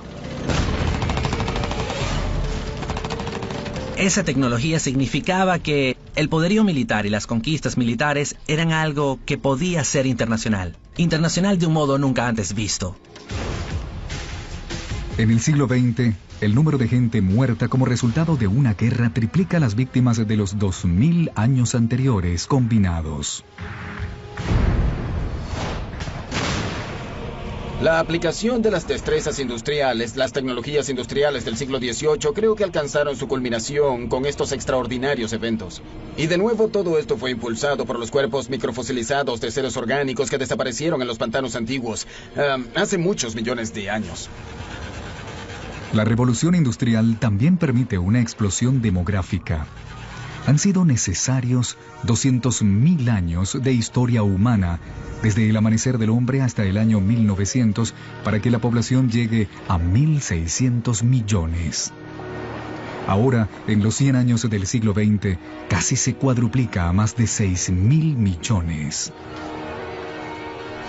Esa tecnología significaba que el poderío militar y las conquistas militares eran algo que podía ser internacional. Internacional de un modo nunca antes visto. En el siglo XX, el número de gente muerta como resultado de una guerra triplica las víctimas de los 2000 años anteriores combinados. La aplicación de las destrezas industriales, las tecnologías industriales del siglo XVIII, creo que alcanzaron su culminación con estos extraordinarios eventos. Y de nuevo todo esto fue impulsado por los cuerpos microfosilizados de seres orgánicos que desaparecieron en los pantanos antiguos hace muchos millones de años. La revolución industrial también permite una explosión demográfica. Han sido necesarios 200.000 años de historia humana, desde el amanecer del hombre hasta el año 1900, para que la población llegue a 1.600 millones. Ahora, en los 100 años del siglo XX, casi se cuadruplica a más de 6.000 millones.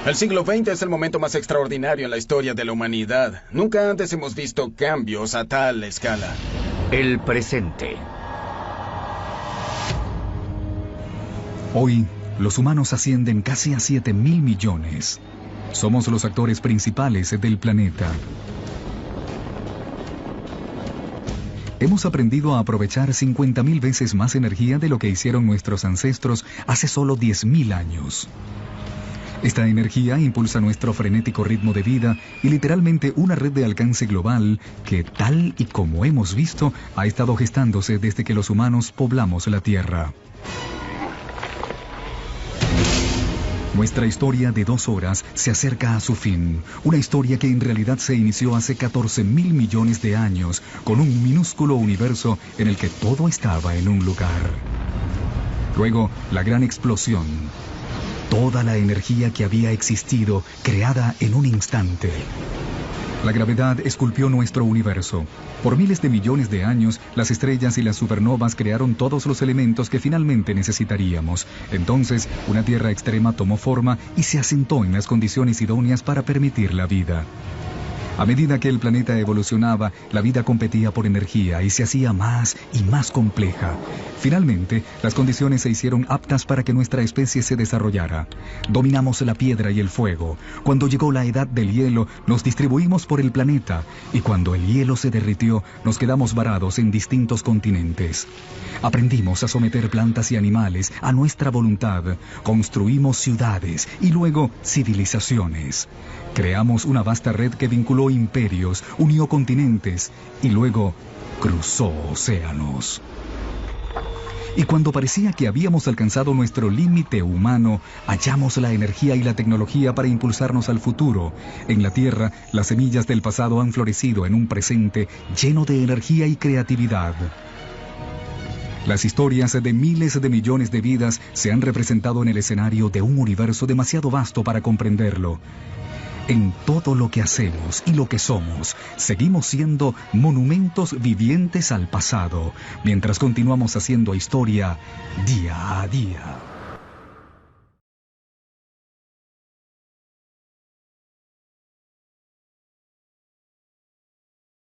El siglo XX es el momento más extraordinario en la historia de la humanidad. Nunca antes hemos visto cambios a tal escala. El presente. Hoy, los humanos ascienden casi a 7.000 millones. Somos los actores principales del planeta. Hemos aprendido a aprovechar 50.000 veces más energía de lo que hicieron nuestros ancestros hace solo 10.000 años. Esta energía impulsa nuestro frenético ritmo de vida y literalmente una red de alcance global que, tal y como hemos visto, ha estado gestándose desde que los humanos poblamos la Tierra. Nuestra historia de 2 horas se acerca a su fin. Una historia que en realidad se inició hace 14.000 millones de años, con un minúsculo universo en el que todo estaba en un lugar. Luego, la gran explosión. Toda la energía que había existido, creada en un instante. La gravedad esculpió nuestro universo. Por miles de millones de años, las estrellas y las supernovas crearon todos los elementos que finalmente necesitaríamos. Entonces, una Tierra extrema tomó forma y se asentó en las condiciones idóneas para permitir la vida. A medida que el planeta evolucionaba, la vida competía por energía y se hacía más y más compleja. Finalmente, las condiciones se hicieron aptas para que nuestra especie se desarrollara. Dominamos la piedra y el fuego. Cuando llegó la edad del hielo, nos distribuimos por el planeta. Y cuando el hielo se derritió, nos quedamos varados en distintos continentes. Aprendimos a someter plantas y animales a nuestra voluntad. Construimos ciudades y luego civilizaciones. Creamos una vasta red que vinculó imperios, unió continentes y luego cruzó océanos. Y cuando parecía que habíamos alcanzado nuestro límite humano, hallamos la energía y la tecnología para impulsarnos al futuro. En la Tierra, las semillas del pasado han florecido en un presente lleno de energía y creatividad. Las historias de miles de millones de vidas se han representado en el escenario de un universo demasiado vasto para comprenderlo. En todo lo que hacemos y lo que somos, seguimos siendo monumentos vivientes al pasado, mientras continuamos haciendo historia día a día.